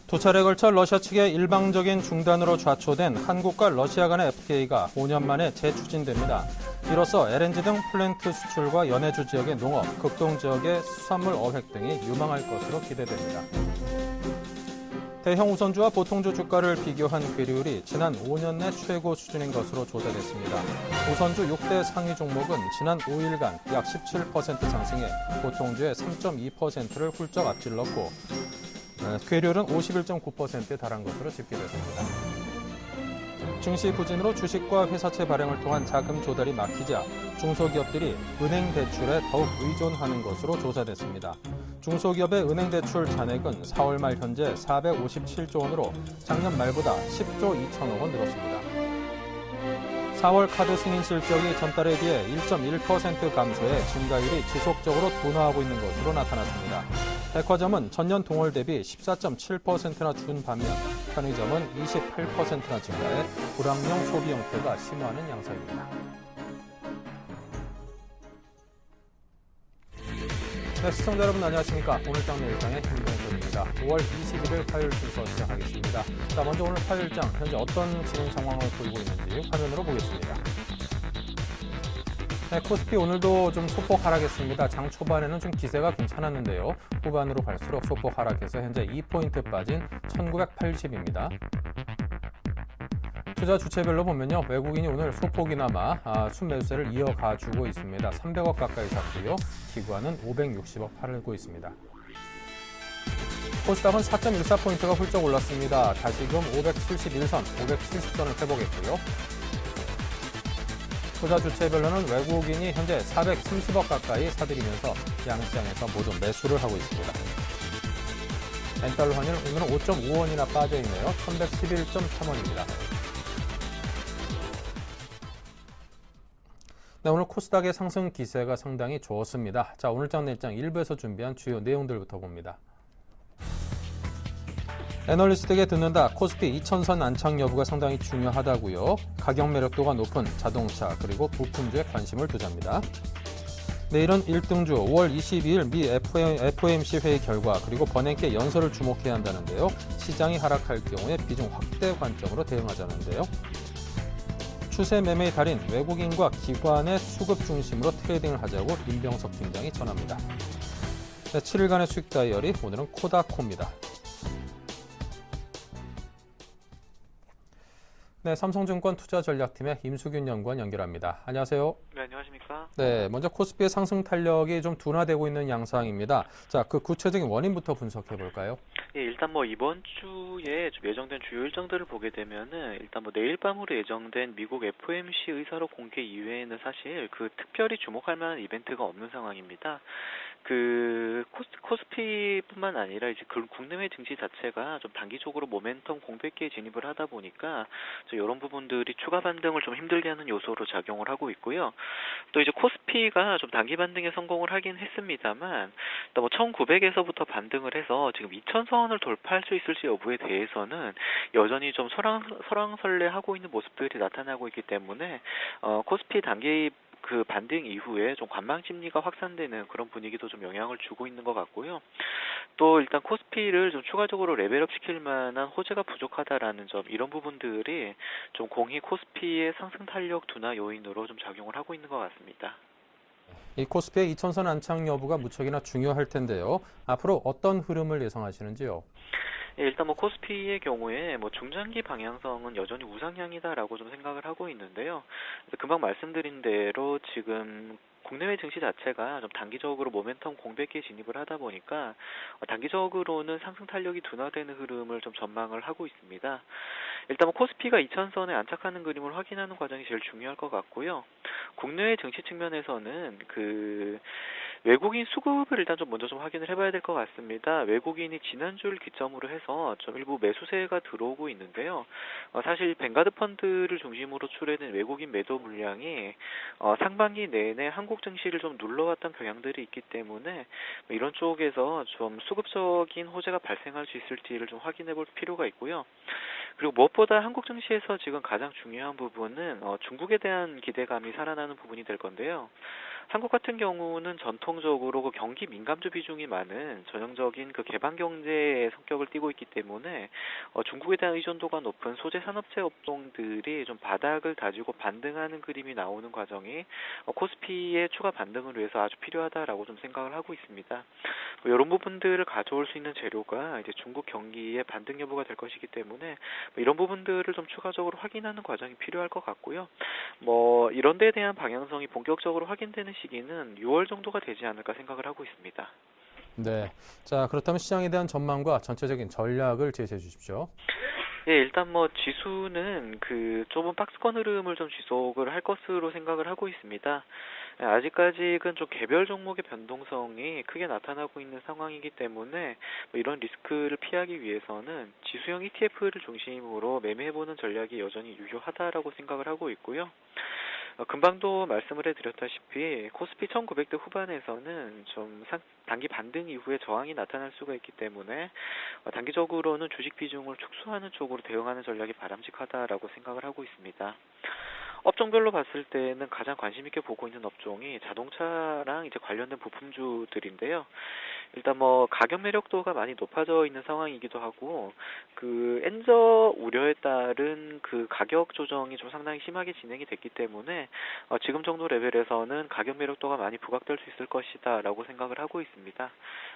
두 차례 걸쳐 러시아 측의 일방적인 중단으로 좌초된 한국과 러시아 간의 FTA가 5년 만에 재추진됩니다. 이로써 LNG 등 플랜트 수출과 연해주 지역의 농업, 극동 지역의 수산물 어획 등이 유망할 것으로 기대됩니다. 대형 우선주와 보통주 주가를 비교한 괴리율이 지난 5년 내 최고 수준인 것으로 조사됐습니다. 우선주 6대 상위 종목은 지난 5일간 약 17% 상승해 보통주의 3.2%를 훌쩍 앞질렀고 괴리율은 51.9%에 달한 것으로 집계됐습니다. 증시 부진으로 주식과 회사채 발행을 통한 자금 조달이 막히자 중소기업들이 은행 대출에 더욱 의존하는 것으로 조사됐습니다. 중소기업의 은행 대출 잔액은 4월 말 현재 457조 원으로 작년 말보다 10조 2천억 원 늘었습니다. 4월 카드 승인 실적이 전달에 비해 1.1% 감소해 증가율이 지속적으로 둔화하고 있는 것으로 나타났습니다. 백화점은 전년 동월 대비 14.7%나 준 반면 편의점은 28%나 증가해 불황용 소비 형태가 심화하는 양상입니다. 네, 시청자 여러분 안녕하십니까. 오늘 장 내일장의 김동선입니다. 5월 21일 화요일 순서 시작하겠습니다. 자, 먼저 오늘 화요일장 현재 어떤 진행 상황을 보이고 있는지 화면으로 보겠습니다. 네, 코스피 오늘도 좀 소폭 하락했습니다. 장 초반에는 좀 기세가 괜찮았는데요. 후반으로 갈수록 소폭 하락해서 현재 2포인트 빠진 1980입니다. 투자 주체별로 보면요. 외국인이 오늘 소폭이나마 순매수세를 이어가주고 있습니다. 300억 가까이 샀고요. 기관은 560억 팔고 있습니다. 코스닥은 4.14포인트가 훌쩍 올랐습니다. 다시금 571선, 570선을 회복했고요. 투자 주체별로는 외국인이 현재 430억 가까이 사들이면서 양시장에서 모두 매수를 하고 있습니다. 엔달러 환율 오늘은 5.5원이나 빠져있네요. 1111.3원입니다. 네, 오늘 코스닥의 상승 기세가 상당히 좋습니다. 자, 오늘 장 내일장 1부에서 준비한 주요 내용들부터 봅니다. 애널리스트에게 듣는다. 코스피 2000선 안착 여부가 상당히 중요하다고요. 가격 매력도가 높은 자동차 그리고 부품주에 관심을 두자입니다. 내일은 1등주 5월 22일 미 FOMC 회의 결과 그리고 버냉키 연설을 주목해야 한다는데요. 시장이 하락할 경우에 비중 확대 관점으로 대응하자는데요. 추세 매매의 달인 외국인과 기관의 수급 중심으로 트레이딩을 하자고 임병석 팀장이 전합니다. 네, 7일간의 수익 다이어리 오늘은 코다코입니다. 네, 삼성증권 투자전략팀의 임수균 연구원 연결합니다. 안녕하세요. 네, 안녕하십니까? 네, 먼저 코스피의 상승 탄력이 좀 둔화되고 있는 양상입니다. 자, 그 구체적인 원인부터 분석해 볼까요? 예, 일단 이번 주에 좀 예정된 주요 일정들을 보게 되면은 일단 내일 밤으로 예정된 미국 FOMC 의사록 공개 이외에는 사실 특별히 주목할 만한 이벤트가 없는 상황입니다. 코스피뿐만 아니라 이제 국내외 증시 자체가 좀 단기적으로 모멘텀 공백기에 진입을 하다 보니까 이런 부분들이 추가 반등을 좀 힘들게 하는 요소로 작용을 하고 있고요. 또 이제 코스피가 좀 단기 반등에 성공을 하긴 했습니다만, 또 1900에서부터 반등을 해서 지금 2000선을 돌파할 수 있을지 여부에 대해서는 여전히 좀 설왕설래하고 있는 모습들이 나타나고 있기 때문에 코스피 단기 반등 이후에 좀 관망 심리가 확산되는 그런 분위기도 좀 영향을 주고 있는 것 같고요. 또 일단 코스피를 좀 추가적으로 레벨업 시킬 만한 호재가 부족하다라는 점, 이런 부분들이 좀 공히 코스피의 상승 탄력 둔화 요인으로 좀 작용을 하고 있는 것 같습니다. 이 코스피의 2000선 안착 여부가 무척이나 중요할 텐데요. 앞으로 어떤 흐름을 예상하시는지요? 예, 일단 코스피의 경우에 중장기 방향성은 여전히 우상향이다라고 좀 생각을 하고 있는데요. 금방 말씀드린 대로 지금 국내외 증시 자체가 좀 단기적으로 모멘텀 공백기에 진입을 하다 보니까 단기적으로는 상승 탄력이 둔화되는 흐름을 좀 전망을 하고 있습니다. 일단 코스피가 2000선에 안착하는 그림을 확인하는 과정이 제일 중요할 것 같고요. 국내외 증시 측면에서는 외국인 수급을 일단 좀 먼저 좀 확인을 해봐야 될 것 같습니다. 외국인이 지난주를 기점으로 해서 좀 일부 매수세가 들어오고 있는데요. 사실 뱅가드 펀드를 중심으로 출해된 외국인 매도 물량이 상반기 내내 한국 증시를 좀 눌러왔던 경향들이 있기 때문에 이런 쪽에서 좀 수급적인 호재가 발생할 수 있을지를 좀 확인해 볼 필요가 있고요. 그리고 무엇보다 한국 증시에서 지금 가장 중요한 부분은 중국에 대한 기대감이 살아나는 부분이 될 건데요. 한국 같은 경우는 전통적으로 그 경기 민감주 비중이 많은 전형적인 그 개방 경제의 성격을 띠고 있기 때문에 중국에 대한 의존도가 높은 소재 산업재 업종들이 좀 바닥을 다지고 반등하는 그림이 나오는 과정이 코스피의 추가 반등을 위해서 아주 필요하다라고 좀 생각을 하고 있습니다. 이런 부분들을 가져올 수 있는 재료가 이제 중국 경기의 반등 여부가 될 것이기 때문에 이런 부분들을 좀 추가적으로 확인하는 과정이 필요할 것 같고요. 이런 데에 대한 방향성이 본격적으로 확인되는 시기는 6월 정도가 되지 않을까 생각을 하고 있습니다. 네. 자, 그렇다면 시장에 대한 전망과 전체적인 전략을 제시해 주십시오. 예, 일단 지수는 그 좁은 박스권 흐름을 좀 지속을 할 것으로 생각을 하고 있습니다. 예, 아직까지는 좀 개별 종목의 변동성이 크게 나타나고 있는 상황이기 때문에 이런 리스크를 피하기 위해서는 지수형 ETF를 중심으로 매매해보는 전략이 여전히 유효하다라고 생각을 하고 있고요. 금방도 말씀을 해드렸다시피 코스피 1900대 후반에서는 좀 단기 반등 이후에 저항이 나타날 수가 있기 때문에 단기적으로는 주식 비중을 축소하는 쪽으로 대응하는 전략이 바람직하다라고 생각을 하고 있습니다. 업종별로 봤을 때는 가장 관심 있게 보고 있는 업종이 자동차랑 이제 관련된 부품주들인데요. 일단 가격 매력도가 많이 높아져 있는 상황이기도 하고 그 엔저 우려에 따른 그 가격 조정이 좀 상당히 심하게 진행이 됐기 때문에 지금 정도 레벨에서는 가격 매력도가 많이 부각될 수 있을 것이다라고 생각을 하고 있습니다.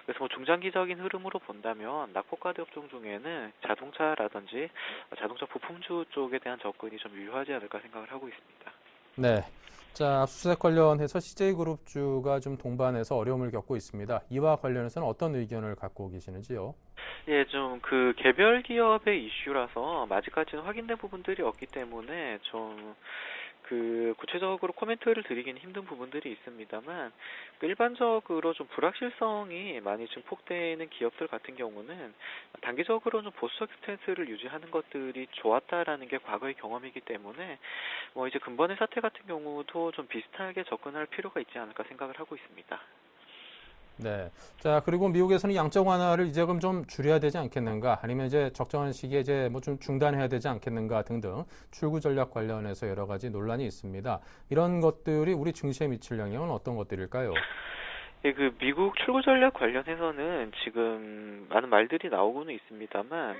그래서 중장기적인 흐름으로 본다면 낙폭과대 업종 중에는 자동차라든지 자동차 부품주 쪽에 대한 접근이 좀 유효하지 않을까 생각을 하고 있습니다. 네. 자, 압수수색 관련해서 CJ그룹주가 좀 동반해서 어려움을 겪고 있습니다. 이와 관련해서는 어떤 의견을 갖고 계시는지요? 예, 좀 그 개별 기업의 이슈라서 아직까지는 확인된 부분들이 없기 때문에 좀 그 구체적으로 코멘트를 드리기는 힘든 부분들이 있습니다만 일반적으로 좀 불확실성이 많이 증폭되는 기업들 같은 경우는 단기적으로는 보수적 스탠스를 유지하는 것들이 좋았다라는 게 과거의 경험이기 때문에 이제 근본의 사태 같은 경우도 좀 비슷하게 접근할 필요가 있지 않을까 생각을 하고 있습니다. 네. 자, 그리고 미국에서는 양적 완화를 이제금 좀 줄여야 되지 않겠는가? 아니면 이제 적정한 시기에 이제 좀 중단해야 되지 않겠는가 등등 출구 전략 관련해서 여러 가지 논란이 있습니다. 이런 것들이 우리 증시에 미칠 영향은 어떤 것들일까요? 예, 그 미국 출구 전략 관련해서는 지금 많은 말들이 나오고는 있습니다만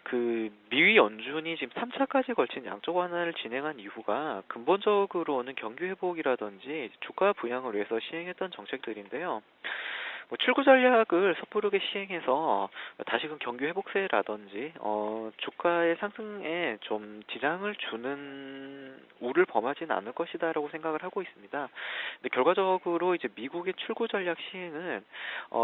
그 미위 연준이 지금 3차까지 걸친 양적 완화를 진행한 이유가 근본적으로는 경기 회복이라든지 주가 부양을 위해서 시행했던 정책들인데요. 출구 전략을 섣부르게 시행해서 다시금 경기 회복세라든지 주가의 상승에 좀 지장을 주는 우를 범하지는 않을 것이다라고 생각을 하고 있습니다. 근데 결과적으로 이제 미국의 출구 전략 시행은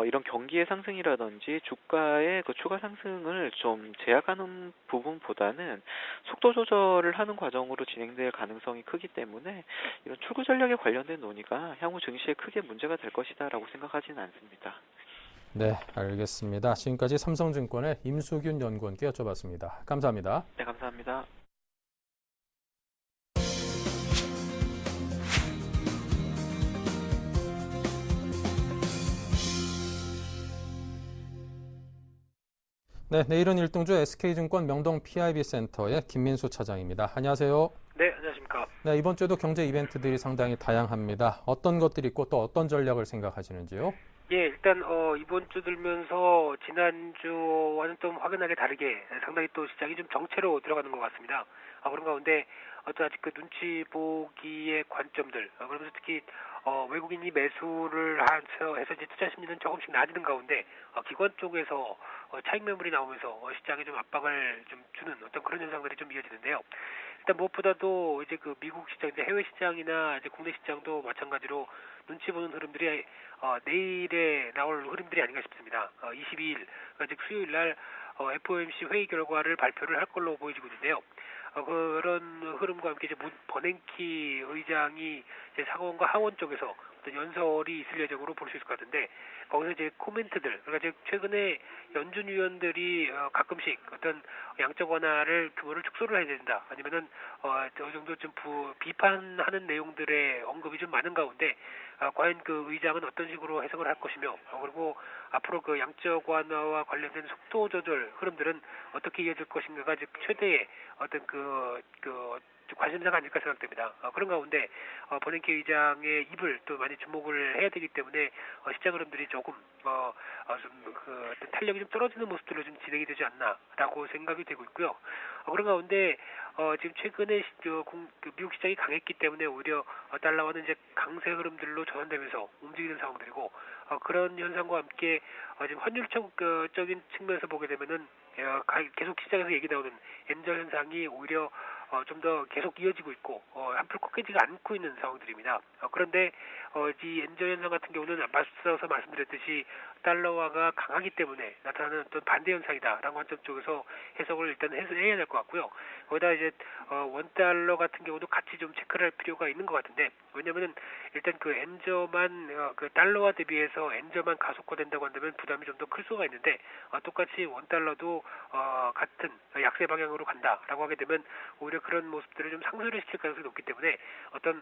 이런 경기의 상승이라든지 주가의 그 추가 상승을 좀 제약하는 부분보다는 속도 조절을 하는 과정으로 진행될 가능성이 크기 때문에 이런 출구 전략에 관련된 논의가 향후 증시에 크게 문제가 될 것이다라고 생각하지는 않습니다. 네, 알겠습니다. 지금까지 삼성증권의 임수균 연구원께 여쭤봤습니다. 감사합니다. 네, 감사합니다. 네, 내일은 일동주 SK증권 명동 PIB센터의 김민수 차장입니다. 안녕하세요. 네, 안녕하십니까. 네, 이번 주에도 경제 이벤트들이 상당히 다양합니다. 어떤 것들이 있고 또 어떤 전략을 생각하시는지요? 예, 일단 이번 주 들면서 지난주와는 좀 확연하게 다르게 상당히 또 시장이 좀 정체로 들어가는 것 같습니다. 그런 가운데 어떤 아직 그 눈치 보기의 관점들, 그러면서 특히 외국인이 매수를 해서 이제 투자 심리는 조금씩 낮은 가운데 기관 쪽에서 차익 매물이 나오면서 시장에 좀 압박을 좀 주는 어떤 그런 현상들이 좀 이어지는데요. 일단 무엇보다도 이제 그 미국 시장, 이제 해외 시장이나 이제 국내 시장도 마찬가지로 눈치 보는 흐름들이 내일에 나올 흐름들이 아닌가 싶습니다. 22일, 그러니까 즉 수요일 날 FOMC 회의 결과를 발표를 할 걸로 보여지고 있는데요. 그런 흐름과 함께 이제 버냉키 의장이 이제 상원과 하원 쪽에서 어떤 연설이 있을 예정으로 볼 수 있을 것 같은데 거기서 이제 코멘트들 그러니까 이제 최근에 연준 위원들이 가끔씩 어떤 양적 완화를 규모를 축소를 해야 된다 아니면은 어느 정도 좀 비판하는 내용들의 언급이 좀 많은 가운데 과연 그 의장은 어떤 식으로 해석을 할 것이며 그리고 앞으로 그 양적 완화와 관련된 속도 조절 흐름들은 어떻게 이어질 것인가가 즉 최대의 어떤 그 관심사가 아닐까 생각됩니다. 그런 가운데 버냉키 의장의 입을 또 많이 주목을 해야 되기 때문에 시장 흐름들이 조금 탄력이 좀 떨어지는 모습들로 좀 진행이 되지 않나라고 생각이 되고 있고요. 그런 가운데 지금 최근에 미국 시장이 강했기 때문에 오히려 달러화는 이제 강세 흐름들로 전환되면서 움직이는 상황들이고 그런 현상과 함께 지금 환율적인 측면에서 보게 되면은 계속 시장에서 얘기 나오는 엔저 현상이 오히려 좀 더 계속 이어지고 있고 한풀 꺾이지가 않고 있는 상황들입니다. 그런데 이 엔저 현상 같은 경우는 앞서서 말씀드렸듯이 달러화가 강하기 때문에 나타나는 어떤 반대 현상이다라는 관점 쪽에서 해석을 일단 해야 될 것 같고요. 거기다 이제 원달러 같은 경우도 같이 좀 체크를 할 필요가 있는 것 같은데 왜냐면은 일단 그 엔저만 그 달러화 대비해서 엔저만 가속화된다고 한다면 부담이 좀 더 클 수가 있는데 똑같이 원달러도 같은 약세 방향으로 간다라고 하게 되면 오히려 그런 모습들을 좀 상쇄를 시킬 가능성이 높기 때문에 어떤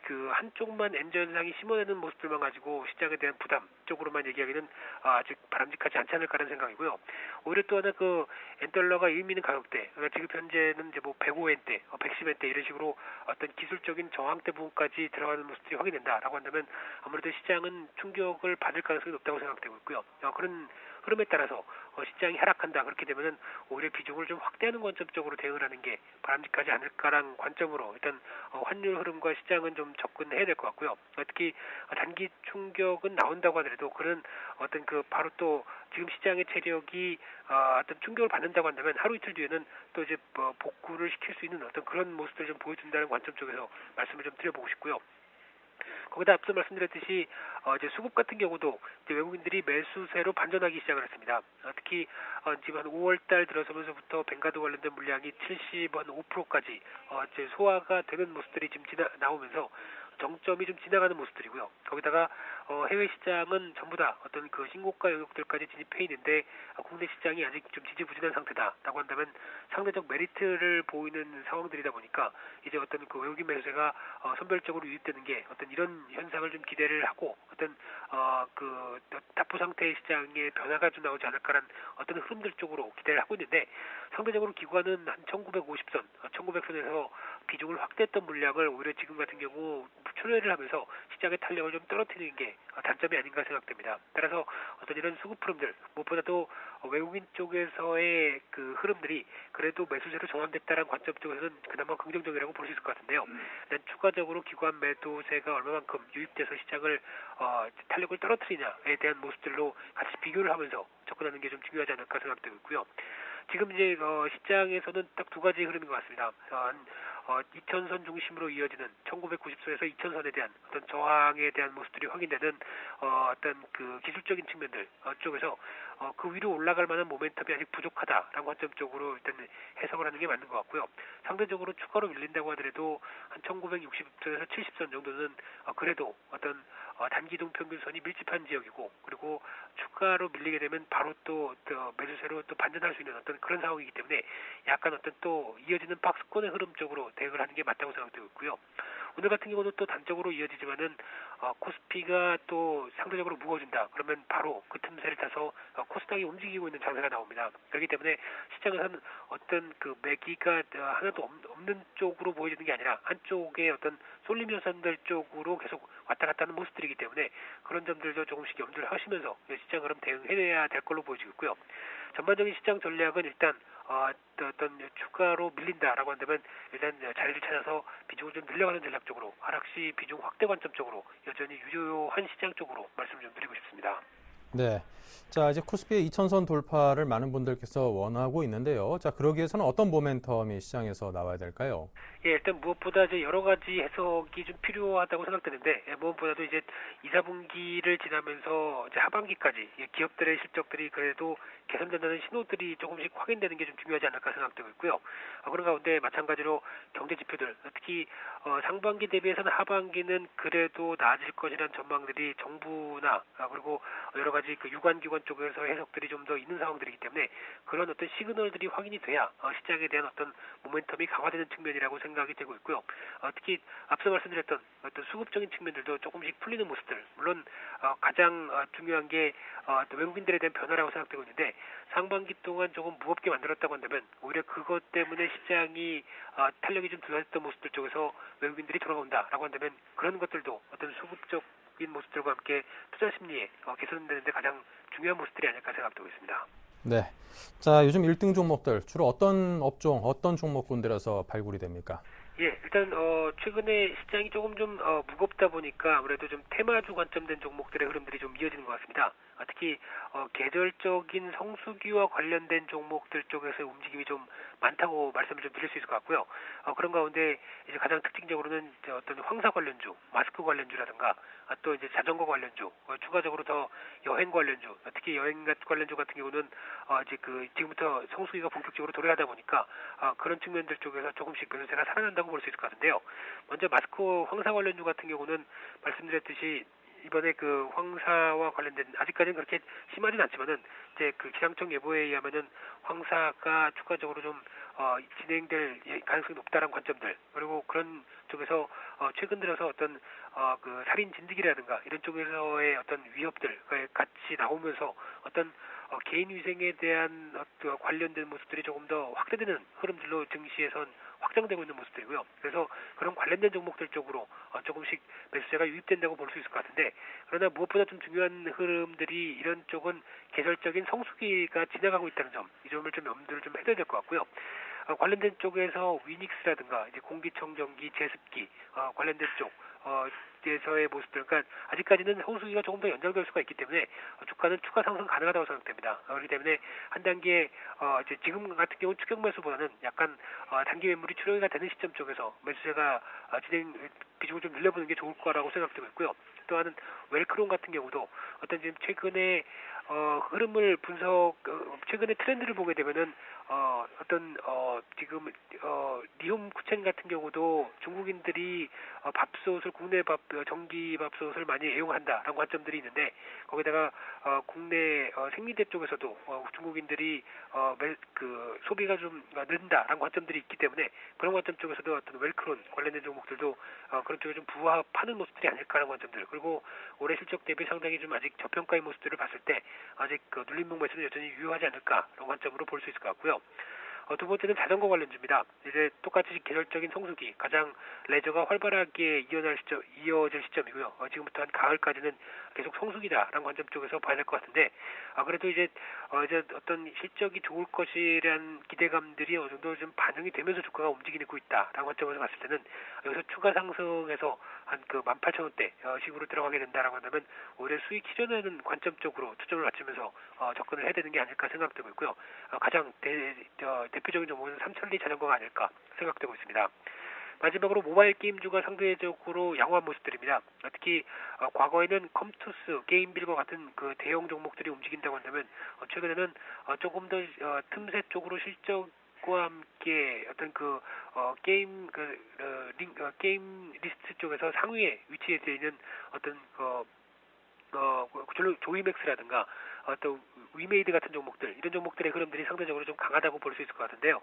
그 한쪽만 엔저 현상이 심어내는 모습들만 가지고 시장에 대한 부담 쪽으로만 얘기하기는 아직 바람직하지 않지 않을까라는 생각이고요. 오히려 또 하나 그 엔달러가 의미 있는 가격대, 그러니까 지금 현재는 이제 뭐 105엔대, 110엔대 이런 식으로 어떤 기술적인 저항대 부분까지 들어가는 모습들이 확인된다라고 한다면 아무래도 시장은 충격을 받을 가능성이 높다고 생각되고 있고요. 그런 흐름에 따라서 시장이 하락한다 그렇게 되면은 오히려 비중을 좀 확대하는 관점적으로 대응을 하는 게 바람직하지 않을까라는 관점으로 일단 환율 흐름과 시장은 좀 접근해야 될 것 같고요. 특히 단기 충격은 나온다고 하더라도 그런 어떤 그 바로 또 지금 시장의 체력이 어떤 충격을 받는다고 한다면 하루 이틀 뒤에는 또 이제 복구를 시킬 수 있는 어떤 그런 모습들을 좀 보여준다는 관점 쪽에서 말씀을 좀 드려보고 싶고요. 거기다 앞서 말씀드렸듯이 이제 수급 같은 경우도 이제 외국인들이 매수세로 반전하기 시작을 했습니다. 특히 지금 한 5월달 들어서면서부터 뱅가드 관련된 물량이 75%까지 이제 소화가 되는 모습들이 지금 나오면서 정점이 좀 지나가는 모습들이고요. 거기다가 해외 시장은 전부 다 어떤 그 신고가 영역들까지 진입해 있는데 국내 시장이 아직 좀 지지부진한 상태다라고 한다면 상대적 메리트를 보이는 상황들이다 보니까 이제 어떤 그 외국인 매수세가 선별적으로 유입되는 게 어떤 이런 현상을 좀 기대를 하고 어떤 그 답보 상태의 시장의 변화가 좀 나오지 않을까라는 어떤 흐름들 쪽으로 기대를 하고 있는데 상대적으로 기관은 한 1950선, 1900선에서 비중을 확대했던 물량을 오히려 지금 같은 경우 출회를 하면서 시장의 탄력을 좀 떨어뜨리는 게 단점이 아닌가 생각됩니다. 따라서 어떤 이런 수급 흐름들 무엇보다도 외국인 쪽에서의 그 흐름들이 그래도 매수세로 전환됐다는 관점 쪽에서는 그나마 긍정적이라고 볼 수 있을 것 같은데요. 일단 추가적으로 기관 매도세가 얼마만큼 유입돼서 시장을 탄력을 떨어뜨리냐에 대한 모습들로 같이 비교를 하면서 접근하는 게 좀 중요하지 않을까 생각되고 있고요. 지금 이제 시장에서는 딱 두 가지 흐름인 것 같습니다. 2000선 중심으로 이어지는 1990선에서 2000선에 대한 어떤 저항에 대한 모습들이 확인되는 어떤 그 기술적인 측면들 쪽에서 그 위로 올라갈 만한 모멘텀이 아직 부족하다라는 관점 쪽으로 일단 해석을 하는 게 맞는 것 같고요. 상대적으로 추가로 밀린다고 하더라도 한 1960선에서 70선 정도는 그래도 어떤 단기동 평균선이 밀집한 지역이고 그리고 추가로 밀리게 되면 바로 또 매수세로 또 반전할 수 있는 어떤 그런 상황이기 때문에 약간 어떤 또 이어지는 박스권의 흐름 쪽으로 대응을 하는 게 맞다고 생각되고 있고요. 오늘 같은 경우도 또 단적으로 이어지지만은 코스피가 또 상대적으로 무거워진다. 그러면 바로 그 틈새를 타서 코스닥이 움직이고 있는 장세가 나옵니다. 그렇기 때문에 시장은 어떤 그 매기가 하나도 없는 쪽으로 보여지는 게 아니라 한쪽에 어떤 쏠림 현상들 쪽으로 계속 왔다 갔다 하는 모습들이기 때문에 그런 점들도 조금씩 염두를 하시면서 시장 흐름 대응해야 될 걸로 보여지고 있고요. 전반적인 시장 전략은 일단 어떤 추가로 밀린다라고 한다면 일단 자리를 찾아서 비중을 좀 늘려가는 전략 쪽으로 하락시 비중 확대 관점 쪽으로 여전히 유효한 시장 쪽으로 말씀을 좀 드리고 싶습니다. 네. 자, 이제 코스피의 2000선 돌파를 많은 분들께서 원하고 있는데요. 자, 그러기 위해서는 어떤 모멘텀이 시장에서 나와야 될까요? 예, 일단 무엇보다 이제 여러 가지 해석이 좀 필요하다고 생각되는데, 무엇보다도 이제 2, 4분기를 지나면서 이제 하반기까지 기업들의 실적들이 그래도 개선된다는 신호들이 조금씩 확인되는 게 좀 중요하지 않을까 생각되고 있고요. 그런 가운데 마찬가지로 경제 지표들, 특히 상반기 대비해서는 하반기는 그래도 나아질 것이라는 전망들이 정부나 그리고 여러 가지 그 유관기관 쪽에서 해석들이 좀 더 있는 상황들이기 때문에 그런 어떤 시그널들이 확인이 돼야 시장에 대한 어떤 모멘텀이 강화되는 측면이라고 생각이 되고 있고요. 특히 앞서 말씀드렸던 어떤 수급적인 측면들도 조금씩 풀리는 모습들, 물론 가장 중요한 게 외국인들에 대한 변화라고 생각되고 있는데 상반기 동안 조금 무겁게 만들었다고 한다면 오히려 그것 때문에 시장이 탄력이 좀 덜했던 모습들 쪽에서 외국인들이 돌아온다라고 한다면 그런 것들도 어떤 수급적인 모습들과 함께 투자 심리에 개선되는 데 가장 중요한 모습들이 아닐까 생각되고 있습니다. 네. 자, 요즘 1등 종목들 주로 어떤 업종, 어떤 종목군들에서 발굴이 됩니까? 예, 일단 최근에 시장이 조금 좀 무겁다 보니까 아무래도 좀 테마주 관점된 종목들의 흐름들이 좀 이어지는 것 같습니다. 특히 계절적인 성수기와 관련된 종목들 쪽에서 움직임이 좀 많다고 말씀을 좀 드릴 수 있을 것 같고요. 그런 가운데 이제 가장 특징적으로는 이제 어떤 황사 관련주, 마스크 관련주라든가 또 이제 자전거 관련주, 추가적으로 더 여행 관련주, 특히 여행 관련주 같은 경우는 이제 그 지금부터 성수기가 본격적으로 도래하다 보니까 그런 측면들 쪽에서 조금씩 매수세가 살아난다고 볼 수 있을 것 같은데요. 먼저 마스크 황사 관련주 같은 경우는 말씀드렸듯이 이번에 그 황사와 관련된 아직까지는 그렇게 심하진 않지만은 이제 그 기상청 예보에 의하면은 황사가 추가적으로 좀 진행될 가능성이 높다는 관점들 그리고 그런 쪽에서 최근 들어서 어떤 그 살인 진드기라든가 이런 쪽에서의 어떤 위협들 같이 나오면서 어떤 개인 위생에 대한 관련된 모습들이 조금 더 확대되는 흐름들로 증시에선 확장되고 있는 모습들이고요. 그래서 그런 관련된 종목들 쪽으로 조금씩 매수세가 유입된다고 볼 수 있을 것 같은데 그러나 무엇보다 좀 중요한 흐름들이 이런 쪽은 계절적인 성수기가 지나가고 있다는 점, 이 점을 좀 염두를 좀 해둬야 될 것 같고요. 관련된 쪽에서 위닉스라든가 이제 공기청정기, 제습기 관련된 쪽 에서의 모습들, 그러니까 아직까지는 성수기가 조금 더 연장될 수가 있기 때문에 주가는 추가 상승 가능하다고 생각됩니다. 그렇기 때문에 한 단계 이제 지금 같은 경우 추격 매수보다는 약간 단기 매물이 출렁이가 되는 시점 쪽에서 매수세가 진행 비중을 좀 늘려보는 게 좋을 거라고 생각되고 있고요. 또 하나는 웰크론 같은 경우도 어떤 지금 최근에 흐름을 최근의 트렌드를 보게 되면은 어떤 지금 리움 쿠첸 같은 경우도 중국인들이 밥솥을 국내 전기 밥솥을 많이 애용한다라는 관점들이 있는데 거기다가 국내 생리대 쪽에서도 중국인들이 그 소비가 좀 는다라는 관점들이 있기 때문에 그런 관점 쪽에서도 어떤 웰크론 관련된 종목들도 그런 쪽에 좀 부합하는 모습들이 아닐까라는 관점들 그리고 올해 실적 대비 상당히 좀 아직 저평가의 모습들을 봤을 때 아직 그 눌림목 매수는 여전히 유효하지 않을까 그런 관점으로 볼 수 있을 것 같고요. 두 번째는 자전거 관련주입니다. 이제 똑같이 계절적인 성수기, 가장 레저가 활발하게 이어질 시점이고요. 지금부터 한 가을까지는 계속 성수기다라는 관점 쪽에서 봐야 될 것 같은데, 그래도 이제 어떤 실적이 좋을 것이라는 기대감들이 어느 정도 좀 반영이 되면서 주가가 움직이고 있다라는 관점에서 봤을 때는 여기서 추가 상승해서 한 그 18,000원대 식으로 들어가게 된다라고 한다면 오히려 수익 실현하는 관점 쪽으로 초점을 맞추면서 접근을 해야 되는 게 아닐까 생각되고 있고요. 가장 대표적인 종목은 삼천리 자전거가 아닐까 생각되고 있습니다. 마지막으로 모바일 게임주가 상대적으로 양호한 모습들입니다. 특히 과거에는 컴투스, 게임빌과 같은 그 대형 종목들이 움직인다고 한다면 최근에는 조금 더 틈새 쪽으로 실적과 함께 어떤 게임 리스트 쪽에서 상위에 위치해 있는 어떤 조이맥스라든가 또 위메이드 같은 종목들 이런 종목들의 흐름들이 상대적으로 좀 강하다고 볼 수 있을 것 같은데요.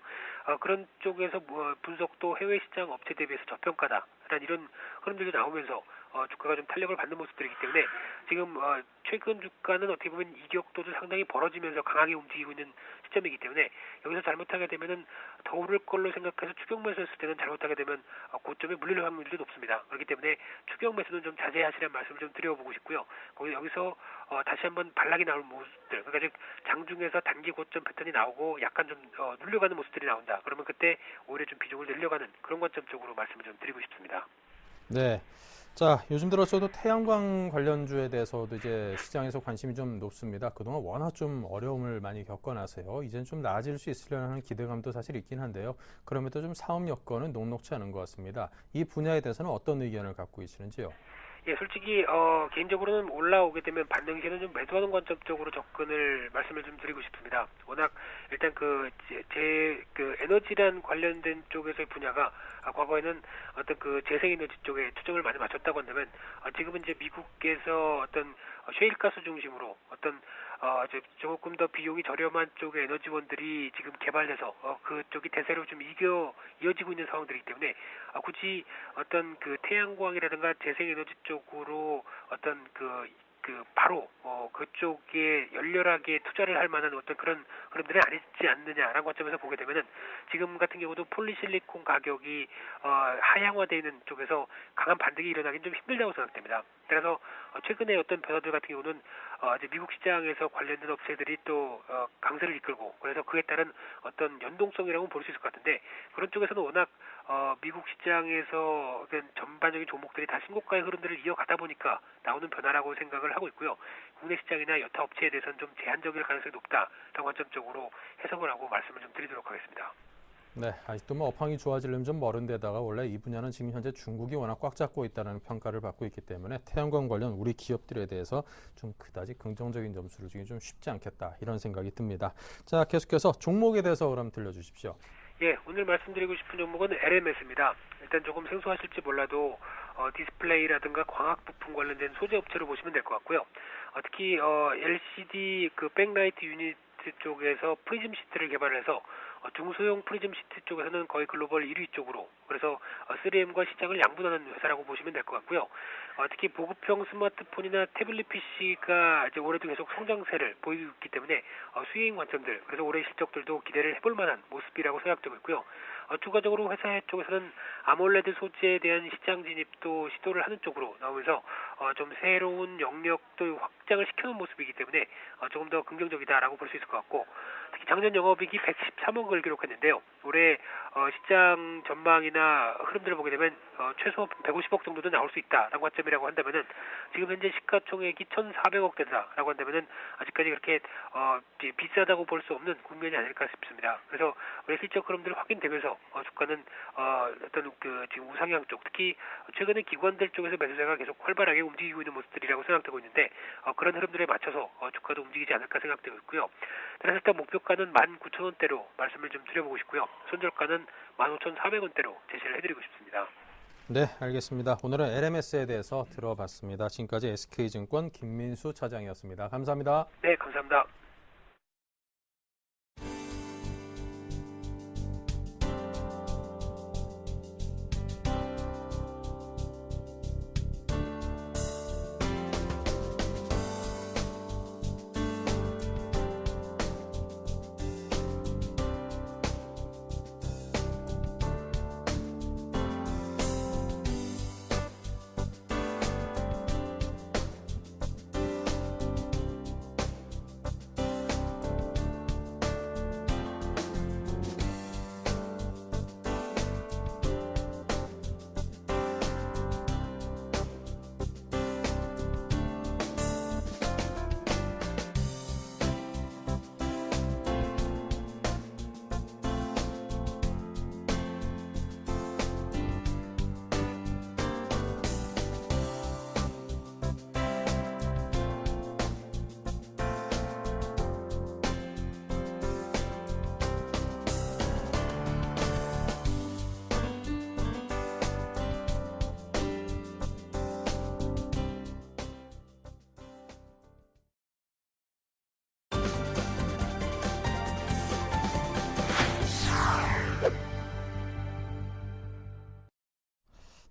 그런 쪽에서 분석도 해외 시장 업체 대비해서 저평가다라는 이런 흐름들도 나오면서 주가가 좀 탄력을 받는 모습들이기 때문에 지금 최근 주가는 어떻게 보면 이격도도 상당히 벌어지면서 강하게 움직이고 있는 시점이기 때문에 여기서 잘못하게 되면은 더 오를 걸로 생각해서 추격 매수했을 때는 잘못하게 되면 고점에 물릴 확률도 높습니다. 그렇기 때문에 추격 매수는 좀 자제하시라는 말씀을 좀 드려보고 싶고요. 여기서 다시 한번 반락이 나올 모습들, 그러니까 즉 장중에서 단기 고점 패턴이 나오고 약간 좀 눌려가는 모습들이 나온다. 그러면 그때 오히려 좀 비중을 늘려가는 그런 관점 쪽으로 말씀을 좀 드리고 싶습니다. 네. 자, 요즘 들어서도 태양광 관련주에 대해서도 이제 시장에서 관심이 좀 높습니다. 그동안 워낙 좀 어려움을 많이 겪어나서요. 이젠 좀 나아질 수 있으려는 기대감도 사실 있긴 한데요. 그럼에도 좀 사업 여건은 녹록치 않은 것 같습니다. 이 분야에 대해서는 어떤 의견을 갖고 계시는지요? 예, 솔직히 개인적으로는 올라오게 되면 반등 시에는 좀 매도하는 관점 쪽으로 접근을 말씀을 좀 드리고 싶습니다. 워낙 일단 그 에너지란 관련된 쪽에서의 분야가 과거에는 어떤 그 재생에너지 쪽에 초점을 많이 맞췄다고 한다면 지금은 이제 미국에서 어떤 셰일가스 중심으로 어떤 조금 더 비용이 저렴한 쪽의 에너지원들이 지금 개발돼서 그쪽이 대세로 좀 이어지고 있는 상황들이기 때문에 굳이 어떤 그 태양광이라든가 재생에너지 쪽으로 어떤 바로 그쪽에 열렬하게 투자를 할 만한 어떤 그런 흐름들은 아니지 않느냐라는 관점에서 보게 되면은 지금 같은 경우도 폴리실리콘 가격이 하향화되어 있는 쪽에서 강한 반등이 일어나긴 좀 힘들다고 생각됩니다. 그래서 최근에 어떤 변화들 같은 경우는 이제 미국 시장에서 관련된 업체들이 또 강세를 이끌고 그래서 그에 따른 어떤 연동성이라고 볼 수 있을 것 같은데 그런 쪽에서는 워낙 미국 시장에서 전반적인 종목들이 다 신고가의 흐름들을 이어가다 보니까 나오는 변화라고 생각을 하고 있고요. 국내 시장이나 여타 업체에 대해서는 좀 제한적일 가능성이 높다라는 관점적으로 해석을 하고 말씀을 좀 드리도록 하겠습니다. 네, 아직도 뭐 업황이 좋아지려면 좀 멀은 데다가 원래 이 분야는 지금 현재 중국이 워낙 꽉 잡고 있다는 평가를 받고 있기 때문에 태양광 관련 우리 기업들에 대해서 좀 그다지 긍정적인 점수를 주기 좀 쉽지 않겠다 이런 생각이 듭니다. 자, 계속해서 종목에 대해서 그럼 들려주십시오. 예, 오늘 말씀드리고 싶은 종목은 LMS입니다. 일단 조금 생소하실지 몰라도 디스플레이라든가 광학 부품 관련된 소재 업체로 보시면 될 것 같고요. 특히 LCD 그 백라이트 유니트 쪽에서 프리즘 시트를 개발해서 중소형 프리즘 시트 쪽에서는 거의 글로벌 1위 쪽으로 그래서 3M과 시장을 양분하는 회사라고 보시면 될 것 같고요. 특히 보급형 스마트폰이나 태블릿 PC가 이제 올해도 계속 성장세를 보이고 있기 때문에 수혜인 관점들 그래서 올해 실적들도 기대를 해볼 만한 모습이라고 생각되고 있고요. 추가적으로 회사 쪽에서는 아몰레드 소재에 대한 시장 진입도 시도를 하는 쪽으로 나오면서 좀 새로운 영역도 확장을 시켜놓은 모습이기 때문에 조금 더 긍정적이다라고 볼 수 있을 것 같고 특히 작년 영업이익이 113억을 기록했는데요. 올해 시장 전망이나 흐름들을 보게 되면 최소 150억 정도는 나올 수 있다라는 관점이라고 한다면은 지금 현재 시가총액이 1,400억 된다라고 한다면은 아직까지 그렇게 비싸다고 볼 수 없는 국면이 아닐까 싶습니다. 그래서 올해 실적 흐름들 확인되면서 주가는 어떤 지금 우상향 쪽 특히 최근에 기관들 쪽에서 매수세가 계속 활발하게 움직이고 있는 모습들이라고 생각되고 있는데 그런 흐름들에 맞춰서 주가도 움직이지 않을까 생각되고 있고요. 그래서 일단 목표가는 19,000원대로 말씀을 좀 드려보고 싶고요. 손절가는 15,400원대로 제시를 해드리고 싶습니다. 네, 알겠습니다. 오늘은 LMS에 대해서 들어봤습니다. 지금까지 SK증권 김민수 차장이었습니다. 감사합니다. 네, 감사합니다.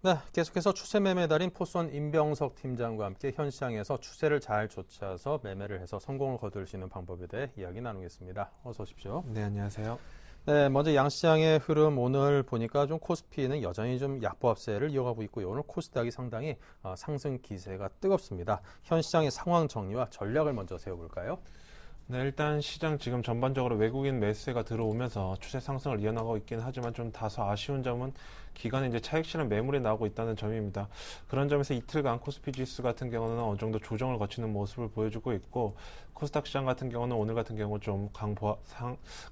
네, 계속해서 추세 매매 달인 포선 임병석 팀장과 함께 현 시장에서 추세를 잘 쫓아서 매매를 해서 성공을 거둘 수 있는 방법에 대해 이야기 나누겠습니다. 어서 오십시오. 네, 안녕하세요. 네, 먼저 양시장의 흐름 오늘 보니까 좀 코스피는 여전히 좀 약보합세를 이어가고 있고요. 오늘 코스닥이 상당히 상승 기세가 뜨겁습니다. 현 시장의 상황 정리와 전략을 먼저 세워볼까요? 네, 일단 시장 지금 전반적으로 외국인 매수세가 들어오면서 추세 상승을 이어나가고 있긴 하지만 좀 다소 아쉬운 점은 기간에 이제 차익 실현 매물이 나오고 있다는 점입니다. 그런 점에서 이틀간 코스피 지수 같은 경우는 어느 정도 조정을 거치는 모습을 보여주고 있고, 코스닥 시장 같은 경우는 오늘 같은 경우 좀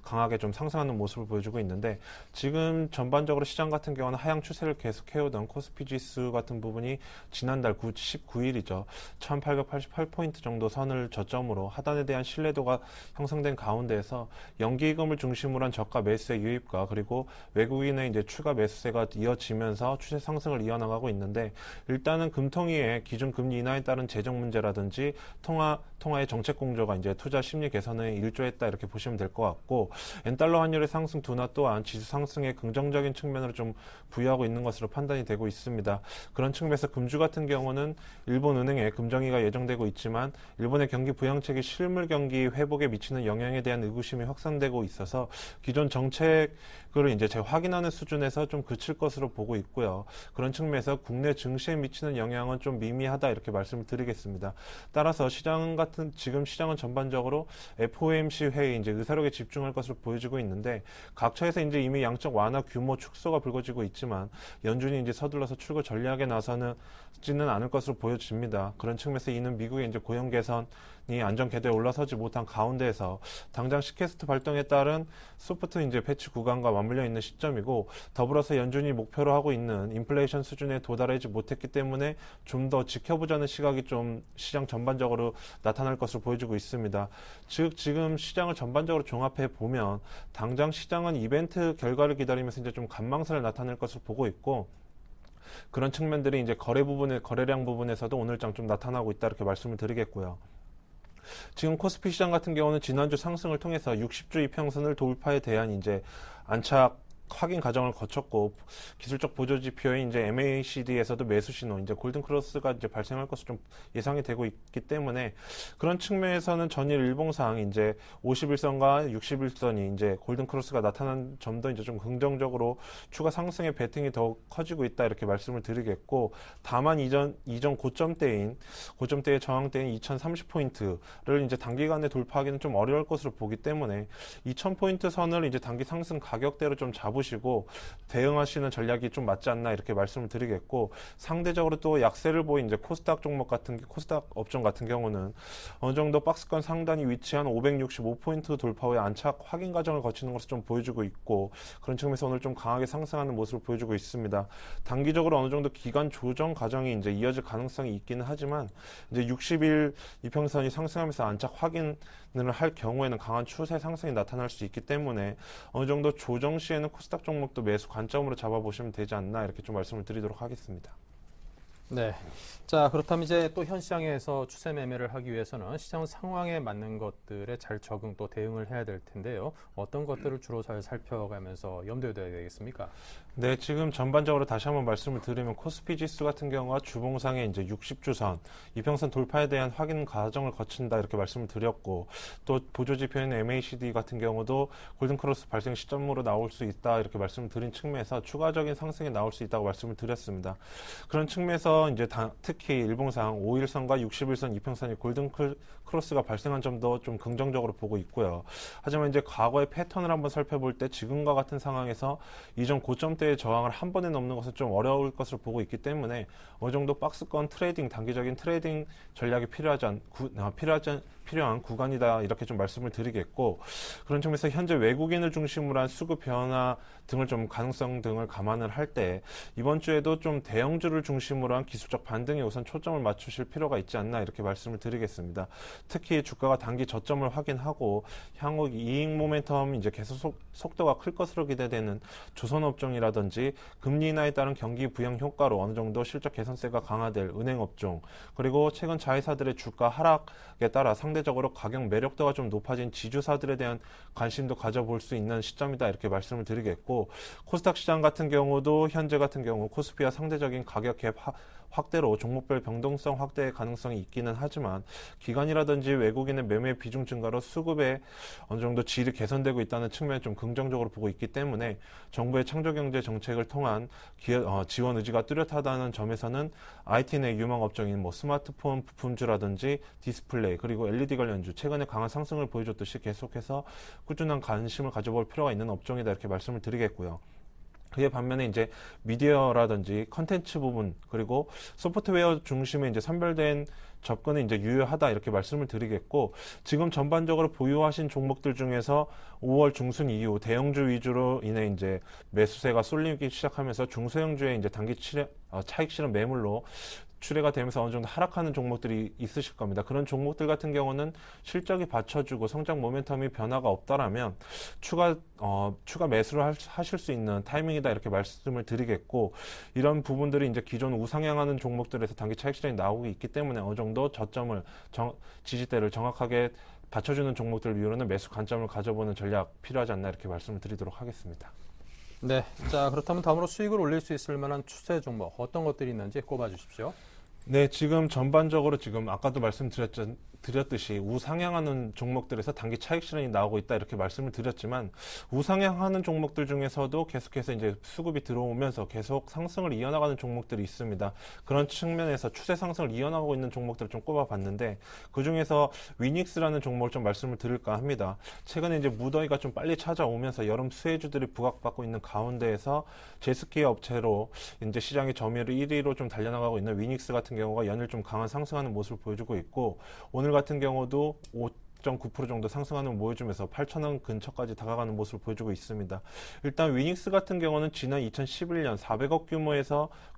강하게 좀 상승하는 모습을 보여주고 있는데, 지금 전반적으로 시장 같은 경우는 하향 추세를 계속 해오던 코스피 지수 같은 부분이 지난달 19일이죠. 1888포인트 정도 선을 저점으로 하단에 대한 신뢰도가 형성된 가운데에서 연기금을 중심으로 한 저가 매수세 유입과 그리고 외국인의 이제 추가 매수세가 이어지면서 추세 상승을 이어나가고 있는데, 일단은 금통위의 기준 금리 인하에 따른 재정 문제라든지 통화의 정책 공조가 이제 투자 심리 개선에 일조했다 이렇게 보시면 될 것 같고, 엔달러 환율의 상승 둔화 또한 지수 상승에 긍정적인 측면으로 좀 부여하고 있는 것으로 판단이 되고 있습니다. 그런 측면에서 금주 같은 경우는 일본 은행에 금정위가 예정되고 있지만 일본의 경기 부양책이 실물 경기 회복에 미치는 영향에 대한 의구심이 확산되고 있어서 기존 정책을 이제 재확인하는 수준에서 좀 그칠 것으로 보고 있고요. 그런 측면에서 국내 증시에 미치는 영향은 좀 미미하다 이렇게 말씀을 드리겠습니다. 따라서 지금 시장은 전반적으로 FOMC 회의 이제 의사록에 집중할 것으로 보여지고 있는데, 각처에서 이제 이미 양적 완화 규모 축소가 불거지고 있지만 연준이 이제 서둘러서 출구 전략에 나서지는 않을 것으로 보여집니다. 그런 측면에서 이는 미국의 이제 고용 개선이 안정 궤도에 올라서지 못한 가운데에서 당장 시캐스트 발동에 따른 소프트 이제 패치 구간과 맞물려 있는 시점이고, 더불어서 연준이 목표로 하고 있는 인플레이션 수준에 도달하지 못했기 때문에 좀 더 지켜보자는 시각이 좀 시장 전반적으로 나타날 것으로 보여지고 있습니다. 즉 지금 시장을 전반적으로 종합해 보면 당장 시장은 이벤트 결과를 기다리면서 이제 좀 관망세를 나타낼 것으로 보고 있고, 그런 측면들이 이제 거래량 부분에서도 오늘장 좀 나타나고 있다 이렇게 말씀을 드리겠고요. 지금 코스피 시장 같은 경우는 지난주 상승을 통해서 60주 이평선을 돌파에 대한 이제 안착 확인 과정을 거쳤고, 기술적 보조 지표인 이제 MACD에서도 매수 신호, 이제 골든 크로스가 이제 발생할 것으로 좀 예상이 되고 있기 때문에, 그런 측면에서는 전일 일봉상 이제 51선과 61선이 이제 골든 크로스가 나타난 점도 이제 좀 긍정적으로 추가 상승의 베팅이 더 커지고 있다 이렇게 말씀을 드리겠고, 다만 이전 고점대의 저항대인 2030포인트를 이제 단기간에 돌파하기는 좀 어려울 것으로 보기 때문에 2000포인트 선을 이제 단기 상승 가격대로 좀 잡으시고 대응하시는 전략이 좀 맞지 않나 이렇게 말씀을 드리겠고, 상대적으로 또 약세를 보인 이제 코스닥 업종 같은 경우는 어느 정도 박스권 상단이 위치한 565포인트 돌파 후에 안착 확인 과정을 거치는 것을 좀 보여주고 있고, 그런 측면에서 오늘 좀 강하게 상승하는 모습을 보여주고 있습니다. 단기적으로 어느 정도 기간 조정 과정이 이제 이어질 가능성이 있기는 하지만, 이제 60일 이평선이 상승하면서 안착 확인을 할 경우에는 강한 추세 상승이 나타날 수 있기 때문에 어느 정도 조정 시에는 코스닥 종목도 매수 관점으로 잡아보시면 되지 않나 이렇게 좀 말씀을 드리도록 하겠습니다. 네. 자, 그렇다면 이제 또 현 시장에서 추세 매매를 하기 위해서는 시장 상황에 맞는 것들에 잘 적응 또 대응을 해야 될 텐데요. 어떤 것들을 주로 잘 살펴가면서 염두에 둬야 되겠습니까? 네, 지금 전반적으로 다시 한번 말씀을 드리면 코스피 지수 같은 경우가 주봉상의 이제 60주선, 이평선 돌파에 대한 확인 과정을 거친다 이렇게 말씀을 드렸고, 또 보조지표인 MACD 같은 경우도 골든크로스 발생 시점으로 나올 수 있다 이렇게 말씀을 드린 측면에서 추가적인 상승이 나올 수 있다고 말씀을 드렸습니다. 그런 측면에서 이제 특히 일봉상 5일선과 60일선 이평선이 골든크로스가 발생한 점도 좀 긍정적으로 보고 있고요. 하지만 이제 과거의 패턴을 한번 살펴볼 때 지금과 같은 상황에서 이전 고점대의 저항을 한 번에 넘는 것은 좀 어려울 것으로 보고 있기 때문에 어느 정도 박스권 트레이딩, 단기적인 트레이딩 전략이 필요한 구간이다 이렇게 좀 말씀을 드리겠고, 그런 측면에서 현재 외국인을 중심으로 한 수급 변화 등을 좀 가능성 등을 감안을 할 때 이번 주에도 좀 대형주를 중심으로 한 기술적 반등에 우선 초점을 맞추실 필요가 있지 않나 이렇게 말씀을 드리겠습니다. 특히 주가가 단기 저점을 확인하고 향후 이익 모멘텀 이제 계속 속도가 클 것으로 기대되는 조선업종이라든지 금리 인하에 따른 경기 부양 효과로 어느 정도 실적 개선세가 강화될 은행업종, 그리고 최근 자회사들의 주가 하락에 따라 상대적으로 가격 매력도가 좀 높아진 지주사들에 대한 관심도 가져볼 수 있는 시점이다 이렇게 말씀을 드리겠고, 코스닥 시장 같은 경우도 현재 같은 경우 코스피와 상대적인 가격 갭 확대로 종목별 변동성 확대의 가능성이 있기는 하지만 기관이라든지 외국인의 매매 비중 증가로 수급의 어느 정도 질이 개선되고 있다는 측면에 좀 긍정적으로 보고 있기 때문에 정부의 창조경제 정책을 통한 지원 의지가 뚜렷하다는 점에서는 IT 내 유망 업종인 뭐 스마트폰 부품주라든지 디스플레이 그리고 LED 관련주 최근에 강한 상승을 보여줬듯이 계속해서 꾸준한 관심을 가져볼 필요가 있는 업종이다 이렇게 말씀을 드리겠고요. 그에 반면에 이제 미디어라든지 컨텐츠 부분 그리고 소프트웨어 중심의 이제 선별된 접근이 이제 유효하다 이렇게 말씀을 드리겠고 지금 전반적으로 보유하신 종목들 중에서 5월 중순 이후 대형주 위주로 인해 이제 매수세가 쏠리기 시작하면서 중소형주의 이제 단기 차익 실현 매물로 출회가 되면서 어느 정도 하락하는 종목들이 있으실 겁니다. 그런 종목들 같은 경우는 실적이 받쳐주고 성장 모멘텀이 변화가 없다라면 추가 매수를 하실 수 있는 타이밍이다 이렇게 말씀을 드리겠고 이런 부분들이 이제 기존 우상향하는 종목들에서 단기 차익 실현이 나오고 있기 때문에 어느 정도 저점을 지지대를 정확하게 받쳐주는 종목들 위주로는 매수 관점을 가져보는 전략 필요하지 않나 이렇게 말씀을 드리도록 하겠습니다. 네, 자 그렇다면 다음으로 수익을 올릴 수 있을 만한 추세 종목 어떤 것들이 있는지 꼽아주십시오. 네, 지금 전반적으로 지금 아까도 말씀드렸듯이 우상향하는 종목들에서 단기 차익 실현이 나오고 있다 이렇게 말씀을 드렸지만 우상향하는 종목들 중에서도 계속해서 이제 수급이 들어오면서 계속 상승을 이어나가는 종목들이 있습니다. 그런 측면에서 추세 상승을 이어나가고 있는 종목들을 좀 꼽아봤는데 그 중에서 위닉스라는 종목을 좀 말씀을 드릴까 합니다. 최근에 이제 무더위가 좀 빨리 찾아오면서 여름 수혜주들이 부각받고 있는 가운데에서 제스키 업체로 이제 시장의 점유율 1위로 좀 달려나가고 있는 위닉스 같은 경우가 연일 좀 강한 상승하는 모습을 보여주고 있고 오늘 같은 경우도 5.9% 정도 상승하는 보여주면서 8,000원 근처까지 다가가는 모습을 보여주고 있습니다. 일단 위닉스 같은 경우는 지난 2011년 400억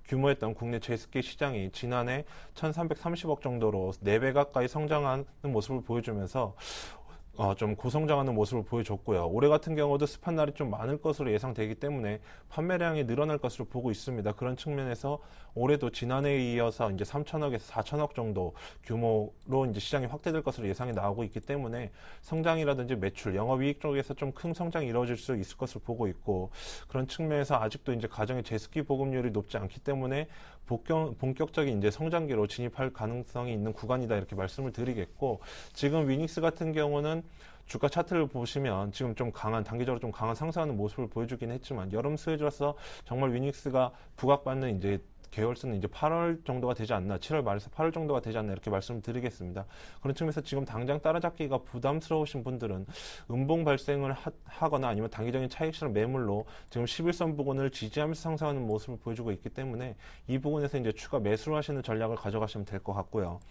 규모였던 국내 제스키 시장이 지난해 1,330억 정도로 4배 가까이 성장하는 모습을 보여주면서 좀 고성장하는 모습을 보여줬고요. 올해 같은 경우도 습한 날이 좀 많을 것으로 예상되기 때문에 판매량이 늘어날 것으로 보고 있습니다. 그런 측면에서 올해도 지난해에 이어서 이제 3천억에서 4천억 정도 규모로 이제 시장이 확대될 것으로 예상이 나오고 있기 때문에 성장이라든지 매출, 영업이익 쪽에서 좀 큰 성장이 이루어질 수 있을 것으로 보고 있고 그런 측면에서 아직도 이제 가정의 제스키 보급률이 높지 않기 때문에 본격적인 이제 성장기로 진입할 가능성이 있는 구간이다 이렇게 말씀을 드리겠고 지금 위닉스 같은 경우는 주가 차트를 보시면 지금 좀 단기적으로 좀 강한 상승하는 모습을 보여주긴 했지만 여름 수혜주로서 정말 위닉스가 부각받는 이제 계열수는 이제 8월 정도가 되지 않나, 7월 말에서 8월 정도가 되지 않나 이렇게 말씀을 드리겠습니다. 그런 측면에서 지금 당장 따라잡기가 부담스러우신 분들은 음봉 발생을 하거나 아니면 단기적인 차익 실현 매물로 지금 11선 부근을 지지하면서 상승하는 모습을 보여주고 있기 때문에 이 부분에서 이제 추가 매수를 하시는 전략을 가져가시면 될 것 같고요.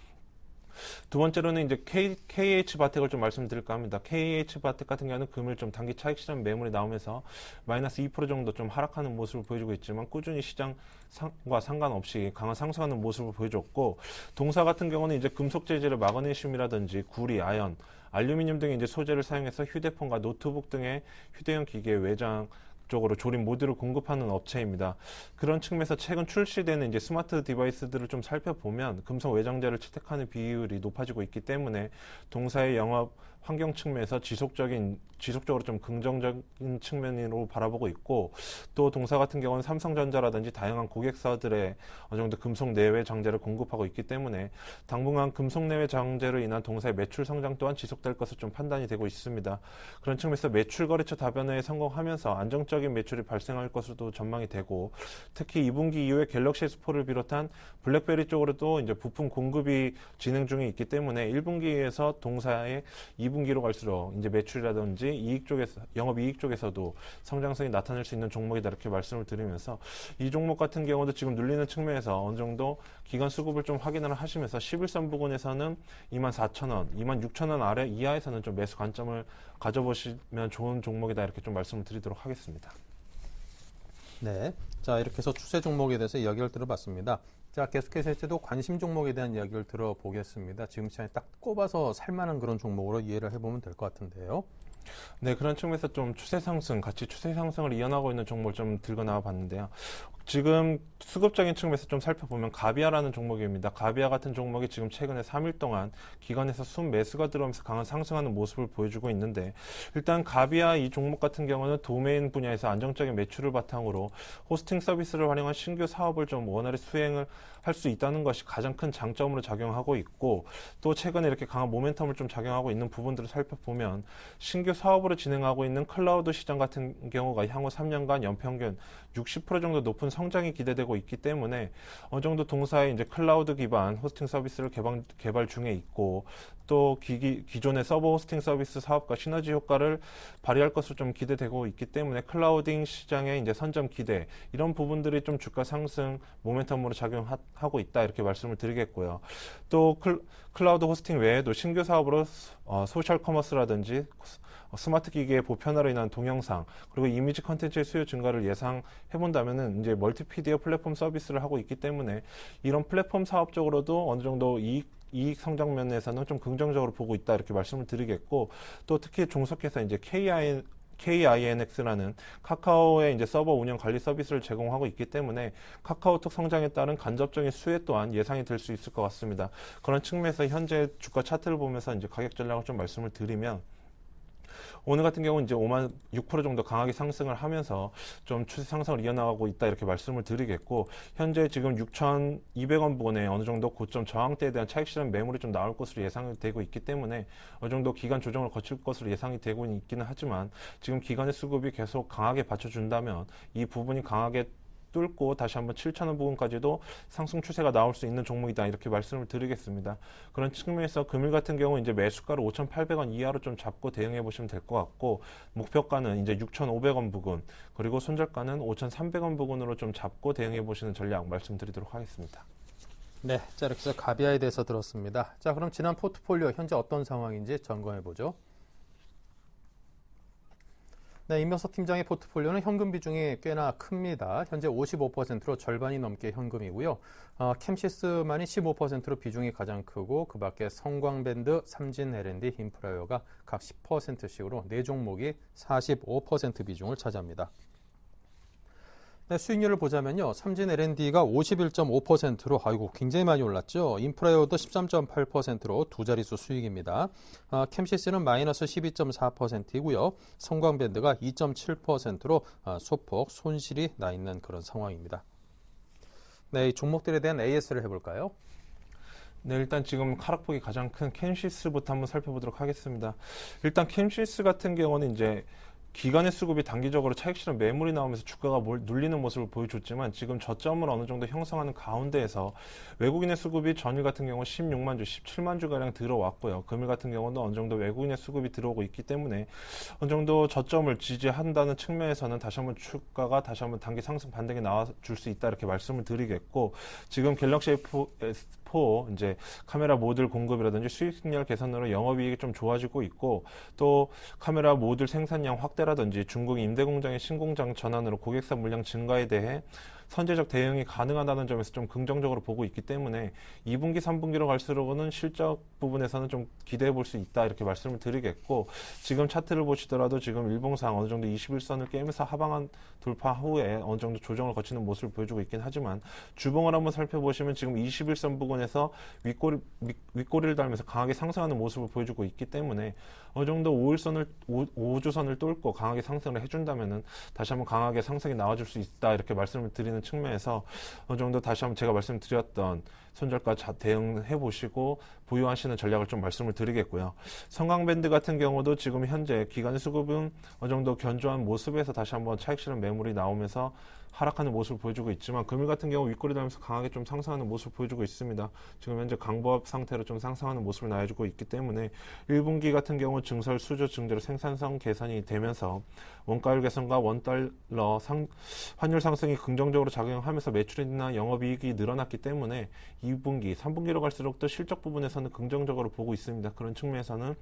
두 번째로는 이제 KH바텍을 좀 말씀드릴까 합니다. KH바텍 같은 경우는 금일 좀 단기 차익 실현 매물이 나오면서 마이너스 2% 정도 좀 하락하는 모습을 보여주고 있지만 꾸준히 시장과 상관없이 강한 상승하는 모습을 보여줬고 동사 같은 경우는 이제 금속 재질의 마그네슘이라든지 구리, 아연, 알루미늄 등의 이제 소재를 사용해서 휴대폰과 노트북 등의 휴대용 기계 외장 쪽으로 조립 모듈을 공급하는 업체입니다. 그런 측면에서 최근 출시되는 이제 스마트 디바이스들을 좀 살펴보면 금속 외장재를 채택하는 비율이 높아지고 있기 때문에 동사의 영업 환경 측면에서 지속적으로 좀 긍정적인 측면으로 바라보고 있고 또 동사 같은 경우는 삼성전자라든지 다양한 고객사들의 어느 정도 금속 내외 장재를 공급하고 있기 때문에 당분간 금속 내외 장재로 인한 동사의 매출 성장 또한 지속될 것으로 좀 판단이 되고 있습니다. 그런 측면에서 매출 거래처 다변화에 성공하면서 안정적인 매출이 발생할 것으로도 전망이 되고 특히 2분기 이후에 갤럭시 S4를 비롯한 블랙베리 쪽으로도 이제 부품 공급이 진행 중에 있기 때문에 1분기에서 동사의 2분기로 갈수록 이제 매출이라든지 이익 쪽에서 영업이익 쪽에서도 성장성이 나타날 수 있는 종목이다 이렇게 말씀을 드리면서 이 종목 같은 경우도 지금 눌리는 측면에서 어느 정도 기간 수급을 좀 확인을 하시면서 11선 부근에서는 24,000원, 26,000원 아래 이하에서는 좀 매수 관점을 가져보시면 좋은 종목이다 이렇게 좀 말씀을 드리도록 하겠습니다. 네, 자 이렇게 해서 추세 종목에 대해서 이야기를 들어봤습니다. 자, 계속해서 이제도 관심 종목에 대한 이야기를 들어보겠습니다. 지금 시간에 딱 꼽아서 살만한 그런 종목으로 이해를 해보면 될 것 같은데요. 네, 그런 측면에서 좀 추세 상승, 같이 추세 상승을 이어나가고 있는 종목을 좀 들고 나와 봤는데요. 지금 수급적인 측면에서 좀 살펴보면 가비아라는 종목입니다. 가비아 같은 종목이 지금 최근에 3일 동안 기관에서 순매수가 들어오면서 강한 상승하는 모습을 보여주고 있는데, 일단 가비아 이 종목 같은 경우는 도메인 분야에서 안정적인 매출을 바탕으로 호스팅 서비스를 활용한 신규 사업을 좀 원활히 수행을 할 수 있다는 것이 가장 큰 장점으로 작용하고 있고, 또 최근에 이렇게 강한 모멘텀을 좀 작용하고 있는 부분들을 살펴보면 신규 사업으로 진행하고 있는 클라우드 시장 같은 경우가 향후 3년간 연평균 60% 정도 높은 성장이 기대되고 있기 때문에 어느 정도 동사의 이제 클라우드 기반 호스팅 서비스를 개발 중에 있고, 또 기존의 서버 호스팅 서비스 사업과 시너지 효과를 발휘할 것으로 좀 기대되고 있기 때문에 클라우딩 시장의 이제 선점 기대, 이런 부분들이 좀 주가 상승 모멘텀으로 작용하고 있다, 이렇게 말씀을 드리겠고요. 또 클라우드 호스팅 외에도 신규 사업으로 소셜 커머스라든지 스마트 기기의 보편화로 인한 동영상, 그리고 이미지 컨텐츠의 수요 증가를 예상해 본다면은 이제 멀티피디어 플랫폼 서비스를 하고 있기 때문에 이런 플랫폼 사업 적으로도 어느 정도 이익 성장 면에서는 좀 긍정적으로 보고 있다, 이렇게 말씀을 드리겠고, 또 특히 종속해서 이제 KINX라는 카카오의 이제 서버 운영 관리 서비스를 제공하고 있기 때문에 카카오톡 성장에 따른 간접적인 수혜 또한 예상이 될 수 있을 것 같습니다. 그런 측면에서 현재 주가 차트를 보면서 이제 가격 전략을 좀 말씀을 드리면, 오늘 같은 경우는 이제 6% 정도 강하게 상승을 하면서 좀 추세 상승을 이어나가고 있다, 이렇게 말씀을 드리겠고, 현재 지금 6,200원 부근에 어느 정도 고점 저항대에 대한 차익 실현 매물이 좀 나올 것으로 예상이 되고 있기 때문에 어느 정도 기간 조정을 거칠 것으로 예상이 되고 있기는 하지만, 지금 기관의 수급이 계속 강하게 받쳐준다면 이 부분이 강하게 뚫고 다시 한번 7,000원 부근까지도 상승 추세가 나올 수 있는 종목이다, 이렇게 말씀을 드리겠습니다. 그런 측면에서 금일 같은 경우 이제 매수가를 5,800원 이하로 좀 잡고 대응해 보시면 될 것 같고, 목표가는 이제 6,500원 부근, 그리고 손절가는 5,300원 부근으로 좀 잡고 대응해 보시는 전략 말씀드리도록 하겠습니다. 네, 자 이렇게 해서 가비아에 대해서 들었습니다. 자, 그럼 지난 포트폴리오 현재 어떤 상황인지 점검해 보죠. 네, 임명석 팀장의 포트폴리오는 현금 비중이 꽤나 큽니다. 현재 55%로 절반이 넘게 현금이고요. 캠시스만이 15%로 비중이 가장 크고, 그 밖에 성광밴드, 삼진 L&D, 인프라웨어가 각 10%씩으로 4종목이 45% 비중을 차지합니다. 네, 수익률을 보자면요. 삼진 L&D가 51.5%로 굉장히 많이 올랐죠. 인프라웨어도 13.8%로 두 자릿수 수익입니다. 캠시스는 마이너스 12.4%이고요. 성광밴드가 2.7%로 소폭 손실이 나 있는 그런 상황입니다. 네, 이 종목들에 대한 AS를 해볼까요? 네, 일단 지금 하락폭이 가장 큰 캠시스부터 한번 살펴보도록 하겠습니다. 일단 캠시스 같은 경우는 이제 기관의 수급이 단기적으로 차익 실현 매물이 나오면서 주가가 눌리는 모습을 보여줬지만, 지금 저점을 어느 정도 형성하는 가운데에서 외국인의 수급이 전일 같은 경우 16만 주, 17만 주가량 들어왔고요. 금일 같은 경우는 어느 정도 외국인의 수급이 들어오고 있기 때문에 어느 정도 저점을 지지한다는 측면에서는 다시 한번 주가가 다시 한번 단기 상승 반등이 나와줄 수 있다, 이렇게 말씀을 드리겠고, 지금 갤럭시 S4 이제 카메라 모듈 공급이라든지 수익률 개선으로 영업이익이 좀 좋아지고 있고, 또 카메라 모듈 생산량 확대라든지 중국 임대 공장의 신공장 전환으로 고객사 물량 증가에 대해 선제적 대응이 가능하다는 점에서 좀 긍정적으로 보고 있기 때문에 2분기, 3분기로 갈수록은 실적 부분에서는 좀 기대해 볼 수 있다, 이렇게 말씀을 드리겠고, 지금 차트를 보시더라도 지금 일봉상 어느 정도 21선을 깨면서 하방한 돌파 후에 어느 정도 조정을 거치는 모습을 보여주고 있긴 하지만, 주봉을 한번 살펴보시면 지금 21선 부근에서 윗꼬리를 달면서 강하게 상승하는 모습을 보여주고 있기 때문에 어느 정도 5주선을 뚫고 강하게 상승을 해준다면은 다시 한번 강하게 상승이 나와줄 수 있다, 이렇게 말씀을 드리는 측면에서 어느 정도 다시 한번 제가 말씀드렸던 손절가 대응해 보시고 보유하시는 전략을 좀 말씀을 드리겠고요. 성광밴드 같은 경우도 지금 현재 기관의 수급은 어느 정도 견조한 모습에서 다시 한번 차익 실현 매물이 나오면서 하락하는 모습을 보여주고 있지만, 금일 같은 경우 윗꼬리 달면서 강하게 좀 상승하는 모습을 보여주고 있습니다. 지금 현재 강보합 상태로 좀 상승하는 모습을 나와주고 있기 때문에 1분기 같은 경우 증설 수조 증대로 생산성 개선이 되면서 원가율 개선과 원달러 환율 상승이 긍정적으로 작용하면서 매출이나 영업이익이 늘어났기 때문에 2분기, 3분기로 갈수록 또 실적 부분에서는 긍정적으로 보고 있습니다. 그런 측면에서는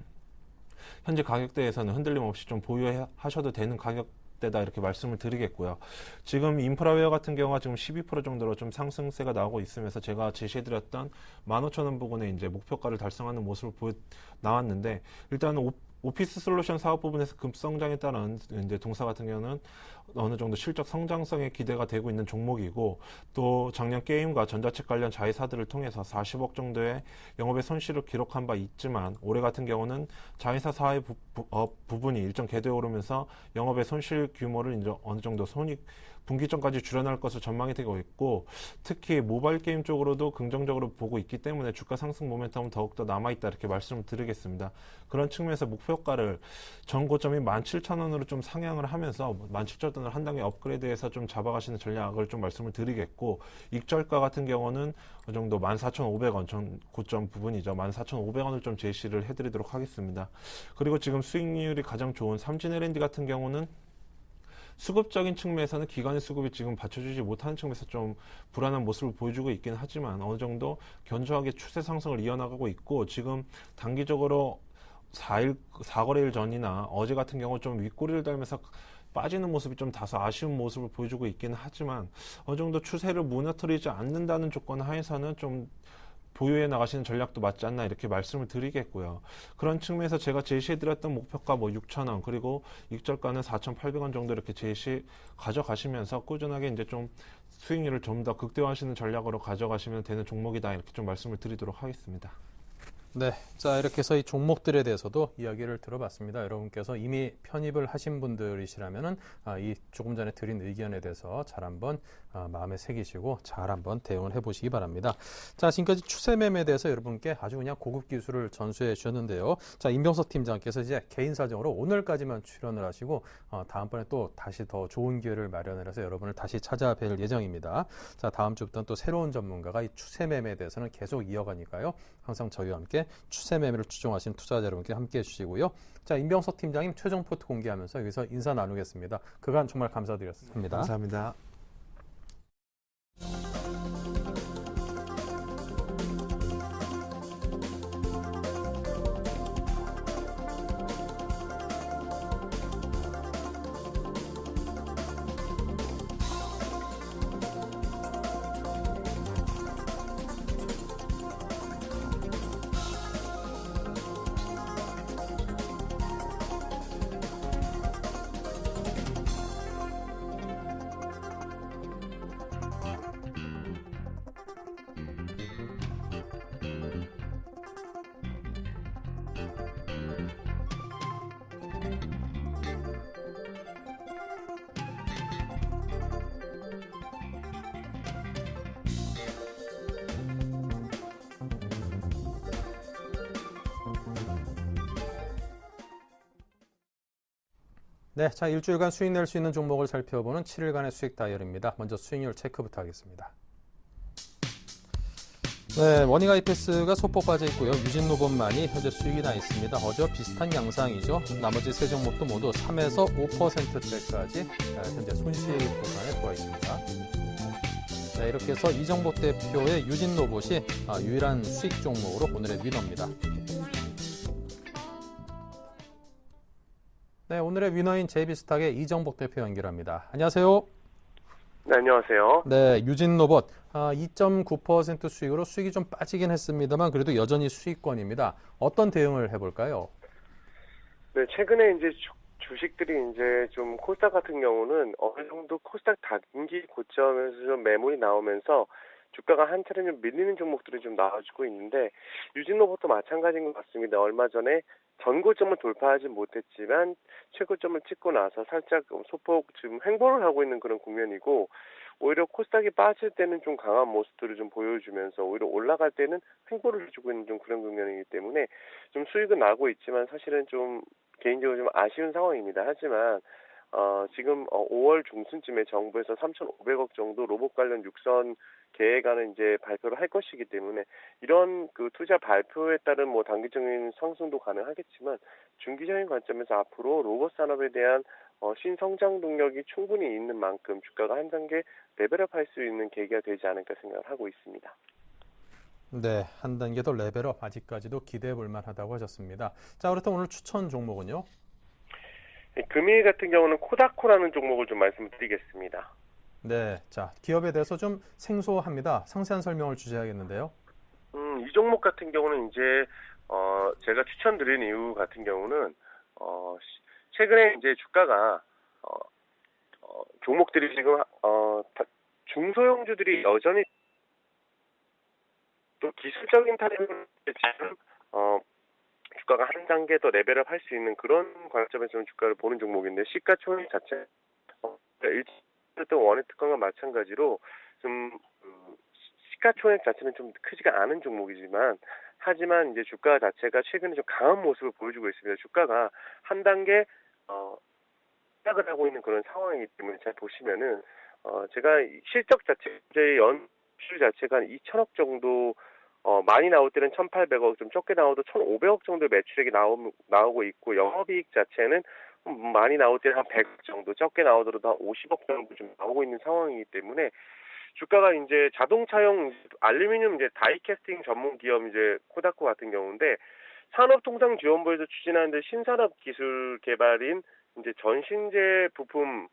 현재 가격대에서는 흔들림 없이 좀 보유하셔도 되는 가격대다, 이렇게 말씀을 드리겠고요. 지금 인프라웨어 같은 경우가 지금 12% 정도로 좀 상승세가 나오고 있으면서 제가 제시해드렸던 15,000원 부근에 이제 목표가를 달성하는 모습을 나왔는데, 일단 오피스 솔루션 사업 부분에서 급성장에 따른 이제 동사 같은 경우는 어느 정도 실적 성장성에 기대가 되고 있는 종목이고, 또 작년 게임과 전자책 관련 자회사들을 통해서 40억 정도의 영업의 손실을 기록한 바 있지만, 올해 같은 경우는 자회사 사의 부분이 일정 궤도에 오르면서 영업의 손실 규모를 이제 어느 정도 분기점까지 줄여날 것으로 전망이 되고 있고, 특히 모바일 게임 쪽으로도 긍정적으로 보고 있기 때문에 주가 상승 모멘텀은 더욱더 남아있다, 이렇게 말씀을 드리겠습니다. 그런 측면에서 목표가를 전 고점이 17,000원으로 좀 상향을 하면서 17,000원을 한 단계 업그레이드해서 좀 잡아가시는 전략을 좀 말씀을 드리겠고, 익절가 같은 경우는 어느 정도 14,500원 전 고점 부분이죠. 14,500원을 좀 제시를 해드리도록 하겠습니다. 그리고 지금 수익률이 가장 좋은 삼진 L&D 같은 경우는 수급적인 측면에서는 기관의 수급이 지금 받쳐주지 못하는 측면에서 좀 불안한 모습을 보여주고 있긴 하지만, 어느 정도 견조하게 추세 상승을 이어나가고 있고, 지금 단기적으로 4거래일 전이나 어제 같은 경우 좀 윗꼬리를 달면서 빠지는 모습이 좀 다소 아쉬운 모습을 보여주고 있기는 하지만, 어느 정도 추세를 무너뜨리지 않는다는 조건 하에서는 좀 보유해 나가시는 전략도 맞지 않나, 이렇게 말씀을 드리겠고요. 그런 측면에서 제가 제시해드렸던 목표가 6,000원, 그리고 익절가는 4,800원 정도 이렇게 가져가시면서 꾸준하게 이제 좀 수익률을 좀 더 극대화하시는 전략으로 가져가시면 되는 종목이다, 이렇게 좀 말씀을 드리도록 하겠습니다. 네, 자 이렇게 해서 이 종목들에 대해서도 이야기를 들어봤습니다. 여러분께서 이미 편입을 하신 분들이시라면은 이 조금 전에 드린 의견에 대해서 잘 한번 마음에 새기시고 잘 한번 대응을 해보시기 바랍니다. 자, 지금까지 추세 매매에 대해서 여러분께 아주 그냥 고급 기술을 전수해 주셨는데요. 자, 임병석 팀장께서 이제 개인 사정으로 오늘까지만 출연을 하시고 다음번에 또 다시 더 좋은 기회를 마련을 해서 여러분을 다시 찾아뵐 예정입니다. 자, 다음 주부터는 또 새로운 전문가가 이 추세 매매에 대해서는 계속 이어가니까요. 항상 저희와 함께 추세 매매를 추종하신 투자자 여러분께 함께해 주시고요. 자, 임병석 팀장님 최종 포트 공개하면서 여기서 인사 나누겠습니다. 그간 정말 감사드렸습니다. 감사합니다. 네, 자 일주일간 수익 낼 수 있는 종목을 살펴보는 7일간의 수익 다이어리입니다. 먼저 수익률 체크부터 하겠습니다. 네, 워닝아이패스가 소폭 빠져 있고요. 유진로봇만이 현재 수익이 나 있습니다. 어제와 비슷한 양상이죠. 나머지 세 종목도 모두 3에서 5%대까지 현재 손실 구간에 들어와 있습니다. 네, 이렇게 해서 이정복 대표의 유진로봇이 유일한 수익 종목으로 오늘의 위너입니다. 네, 오늘의 위너인 제이비스탁의 이정복 대표 연결합니다. 안녕하세요. 네, 안녕하세요. 네, 유진로봇 2.9% 수익으로 수익이 좀 빠지긴 했습니다만 그래도 여전히 수익권입니다. 어떤 대응을 해볼까요? 네, 최근에 이제 주식들이 이제 좀 코스닥 같은 경우는 어느 정도 코스닥 단기 고점에서 좀 매물이 나오면서 주가가 한 차례 좀 밀리는 종목들이 좀 나와주고 있는데, 유진로봇도 마찬가지인 것 같습니다. 얼마 전에 전고점을 돌파하지 못했지만 최고점을 찍고 나서 살짝 소폭 지금 횡보를 하고 있는 그런 국면이고, 오히려 코스닥이 빠질 때는 좀 강한 모습들을 좀 보여주면서 오히려 올라갈 때는 횡보를 해주고 있는 좀 그런 국면이기 때문에 좀 수익은 나고 있지만 사실은 좀 개인적으로 좀 아쉬운 상황입니다. 하지만 지금 5월 중순쯤에 정부에서 3,500억 정도 로봇 관련 육선 계획안을 이제 발표를 할 것이기 때문에 이런 그 투자 발표에 따른 뭐 단기적인 상승도 가능하겠지만 중기적인 관점에서 앞으로 로봇 산업에 대한 신성장 동력이 충분히 있는 만큼 주가가 한 단계 레벨업할 수 있는 계기가 되지 않을까 생각을 하고 있습니다. 네, 한 단계 더 레벨업 아직까지도 기대해 볼 만하다고 하셨습니다. 자, 그렇다면 오늘 추천 종목은요? 금일 같은 경우는 코다코라는 종목을 좀 말씀드리겠습니다. 네, 자 기업에 대해서 좀 생소합니다. 상세한 설명을 주셔야겠는데요. 이 종목 같은 경우는 이제 제가 추천드린 이유 같은 경우는 최근에 이제 주가가 종목들이 지금 중소형주들이 여전히 또 기술적인 타입을 지금 주가가 한 단계 더 레벨업 할 수 있는 그런 관점에서 좀 주가를 보는 종목인데 시가총액 자체 일단 원의 특강과 마찬가지로 좀 시가총액 자체는 좀 크지가 않은 종목이지만 하지만 이제 주가 자체가 최근에 좀 강한 모습을 보여주고 있습니다. 주가가 한 단계 시작을 하고 있는 그런 상황이기 때문에 잘 보시면은 제가 실적 자체 이제 연출 자체가 한 2천억 정도 많이 나올 때는 1,800억, 좀 적게 나와도 1,500억 정도 매출액이 나오고 있고 영업이익 자체는 많이 나올 때는 한 100억 정도, 적게 나오더라도 한 50억 정도 좀 나오고 있는 상황이기 때문에 주가가 이제 자동차용 알루미늄 이제 다이캐스팅 전문 기업 이제 코다코 같은 경우인데 산업통상지원부에서 추진하는 신산업 기술 개발인 이제 전신제 부품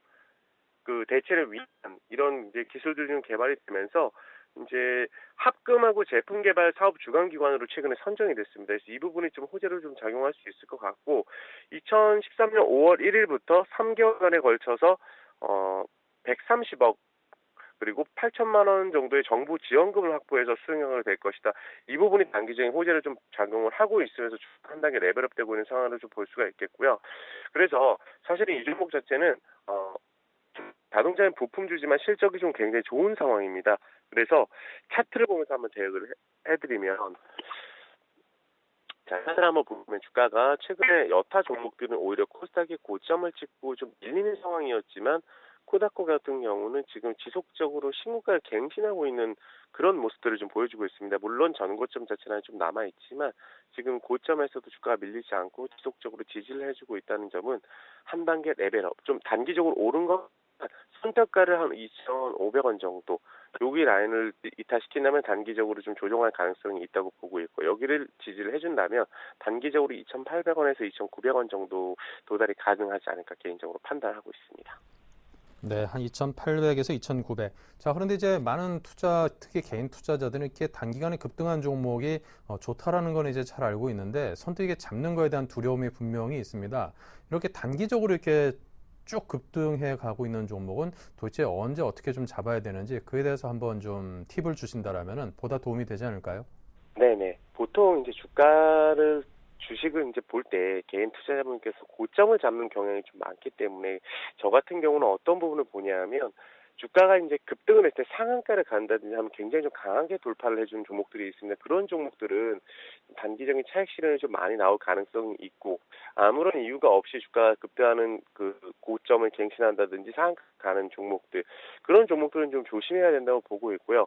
그 대체를 위한 이런 이제 기술들이 좀 개발이 되면서 이제 합금하고 제품 개발 사업 주관 기관으로 최근에 선정이 됐습니다. 그래서 이 부분이 좀 호재를 좀 작용할 수 있을 것 같고 2013년 5월 1일부터 3개월간에 걸쳐서 130억 그리고 8천만 원 정도의 정부 지원금을 확보해서 수행하게 될 것이다. 이 부분이 단기적인 호재를 좀 작용을 하고 있으면서 한 단계 레벨업되고 있는 상황을 좀 볼 수가 있겠고요. 그래서 사실은 이 종목 자체는 자동차는 부품주지만 실적이 좀 굉장히 좋은 상황입니다. 그래서 차트를 보면서 한번 제역을 해드리면 자, 차트를 한번 보면 주가가 최근에 여타 종목들은 오히려 코스닥이 고점을 찍고 좀 밀리는 상황이었지만 코다코 같은 경우는 지금 지속적으로 신고가를 갱신하고 있는 그런 모습들을 좀 보여주고 있습니다. 물론 전고점 자체는 좀 남아있지만 지금 고점에서도 주가가 밀리지 않고 지속적으로 지지를 해주고 있다는 점은 한 단계 레벨업, 좀 단기적으로 오른 것 선택가를 한 2,500원 정도 여기 라인을 이탈시킨다면 단기적으로 좀 조정할 가능성이 있다고 보고 있고 여기를 지지를 해준다면 단기적으로 2,800원에서 2,900원 정도 도달이 가능하지 않을까 개인적으로 판단하고 있습니다. 네, 한 2,800에서 2,900. 자, 그런데 이제 많은 특히 개인 투자자들은 이렇게 단기간에 급등한 종목이 좋다라는 건 이제 잘 알고 있는데 선뜻 잡는 거에 대한 두려움이 분명히 있습니다. 이렇게 단기적으로 이렇게 쭉 급등해 가고 있는 종목은 도대체 언제 어떻게 좀 잡아야 되는지 그에 대해서 한번 좀 팁을 주신다라면은 보다 도움이 되지 않을까요? 네네. 보통 이제 주식을 이제 볼 때 개인 투자자분께서 고점을 잡는 경향이 좀 많기 때문에 저 같은 경우는 어떤 부분을 보냐면 주가가 이제 급등을 했을 때 상한가를 간다든지 하면 굉장히 좀 강하게 돌파를 해주는 종목들이 있습니다. 그런 종목들은 단기적인 차익 실현이 좀 많이 나올 가능성이 있고 아무런 이유가 없이 주가가 급등하는 그 고점을 갱신한다든지 상한가 가는 종목들 그런 종목들은 좀 조심해야 된다고 보고 있고요.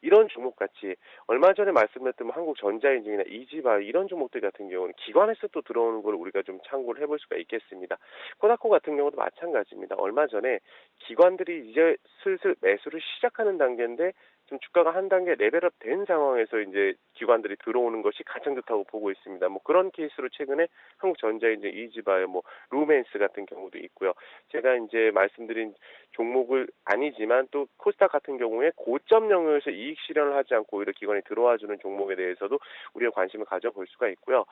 이런 종목 같이 얼마 전에 말씀드렸던 한국전자인증이나 이지바이오 이런 종목들 같은 경우는 기관에서 또 들어오는 걸 우리가 좀 참고를 해볼 수가 있겠습니다. 코다코 같은 경우도 마찬가지입니다. 얼마 전에 기관들이 이제 슬슬 매수를 시작하는 단계인데 좀 주가가 한 단계 레벨업 된 상황에서 이제 기관들이 들어오는 것이 가장 좋다고 보고 있습니다. 뭐 그런 케이스로 최근에 한국전자인증, 이지바이오, 뭐 루멘스 같은 경우도 있고요. 제가 이제 말씀드린 종목을 아니지만 또 코스닥 같은 경우에 고점형에서 이익 실현을 하지 않고 오히려 기관이 들어와주는 종목에 대해서도 우리가 관심을 가져볼 수가 있고요.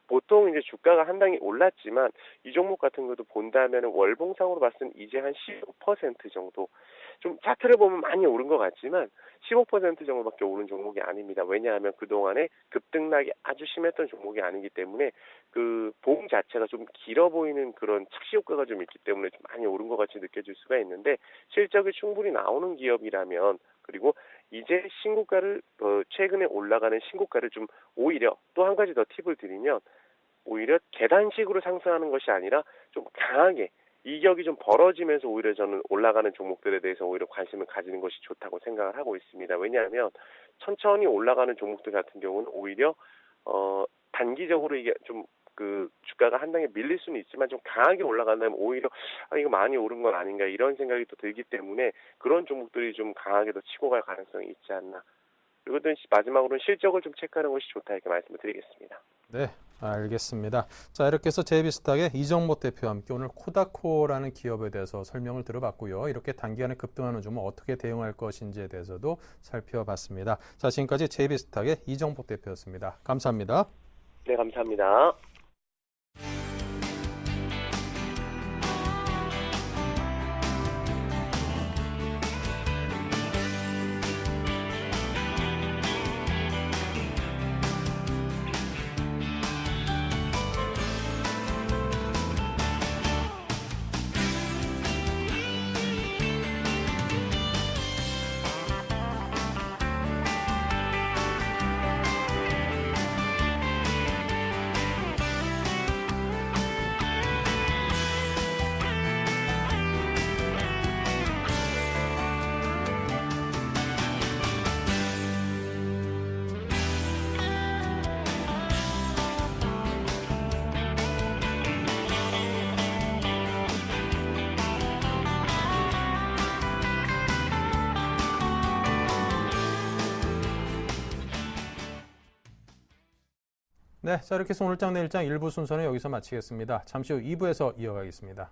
보통 이제 주가가 한 단계 올랐지만 이 종목 같은 것도 본다면 월봉상으로 봤을 때 이제 한 15% 정도 좀 차트를 보면 많이 오른 것 같지만 15% 정도밖에 오른 종목이 아닙니다. 왜냐하면 그동안에 급등락이 아주 심했던 종목이 아니기 때문에 그 봉 자체가 좀 길어 보이는 그런 착시 효과가 좀 있기 때문에 좀 많이 오른 것 같이 느껴질 수가 있는데 실적이 충분히 나오는 기업이라면 그리고 이제 신고가를 최근에 올라가는 신고가를 좀 오히려 또 한 가지 더 팁을 드리면 오히려 계단식으로 상승하는 것이 아니라 좀 강하게 이격이 좀 벌어지면서 오히려 저는 올라가는 종목들에 대해서 오히려 관심을 가지는 것이 좋다고 생각을 하고 있습니다. 왜냐하면 천천히 올라가는 종목들 같은 경우는 오히려 단기적으로 이게 좀 그 주가가 한 단계 밀릴 수는 있지만 좀 강하게 올라간다면 오히려 이거 많이 오른 건 아닌가 이런 생각이 또 들기 때문에 그런 종목들이 좀 강하게 더 치고 갈 가능성이 있지 않나. 그리고 또 마지막으로는 실적을 좀 체크하는 것이 좋다 이렇게 말씀을 드리겠습니다. 네, 알겠습니다. 자, 이렇게 해서 제이비스탁의 이정모 대표와 함께 오늘 코다코라는 기업에 대해서 설명을 들어봤고요. 이렇게 단기간에 급등하는 종목 어떻게 대응할 것인지에 대해서도 살펴봤습니다. 자, 지금까지 제이비스탁의 이정모 대표였습니다. 감사합니다. 네, 감사합니다. 네, 자 이렇게 해서 오늘 장 내일 장 일부 순서는 여기서 마치겠습니다. 잠시 후 2부에서 이어가겠습니다.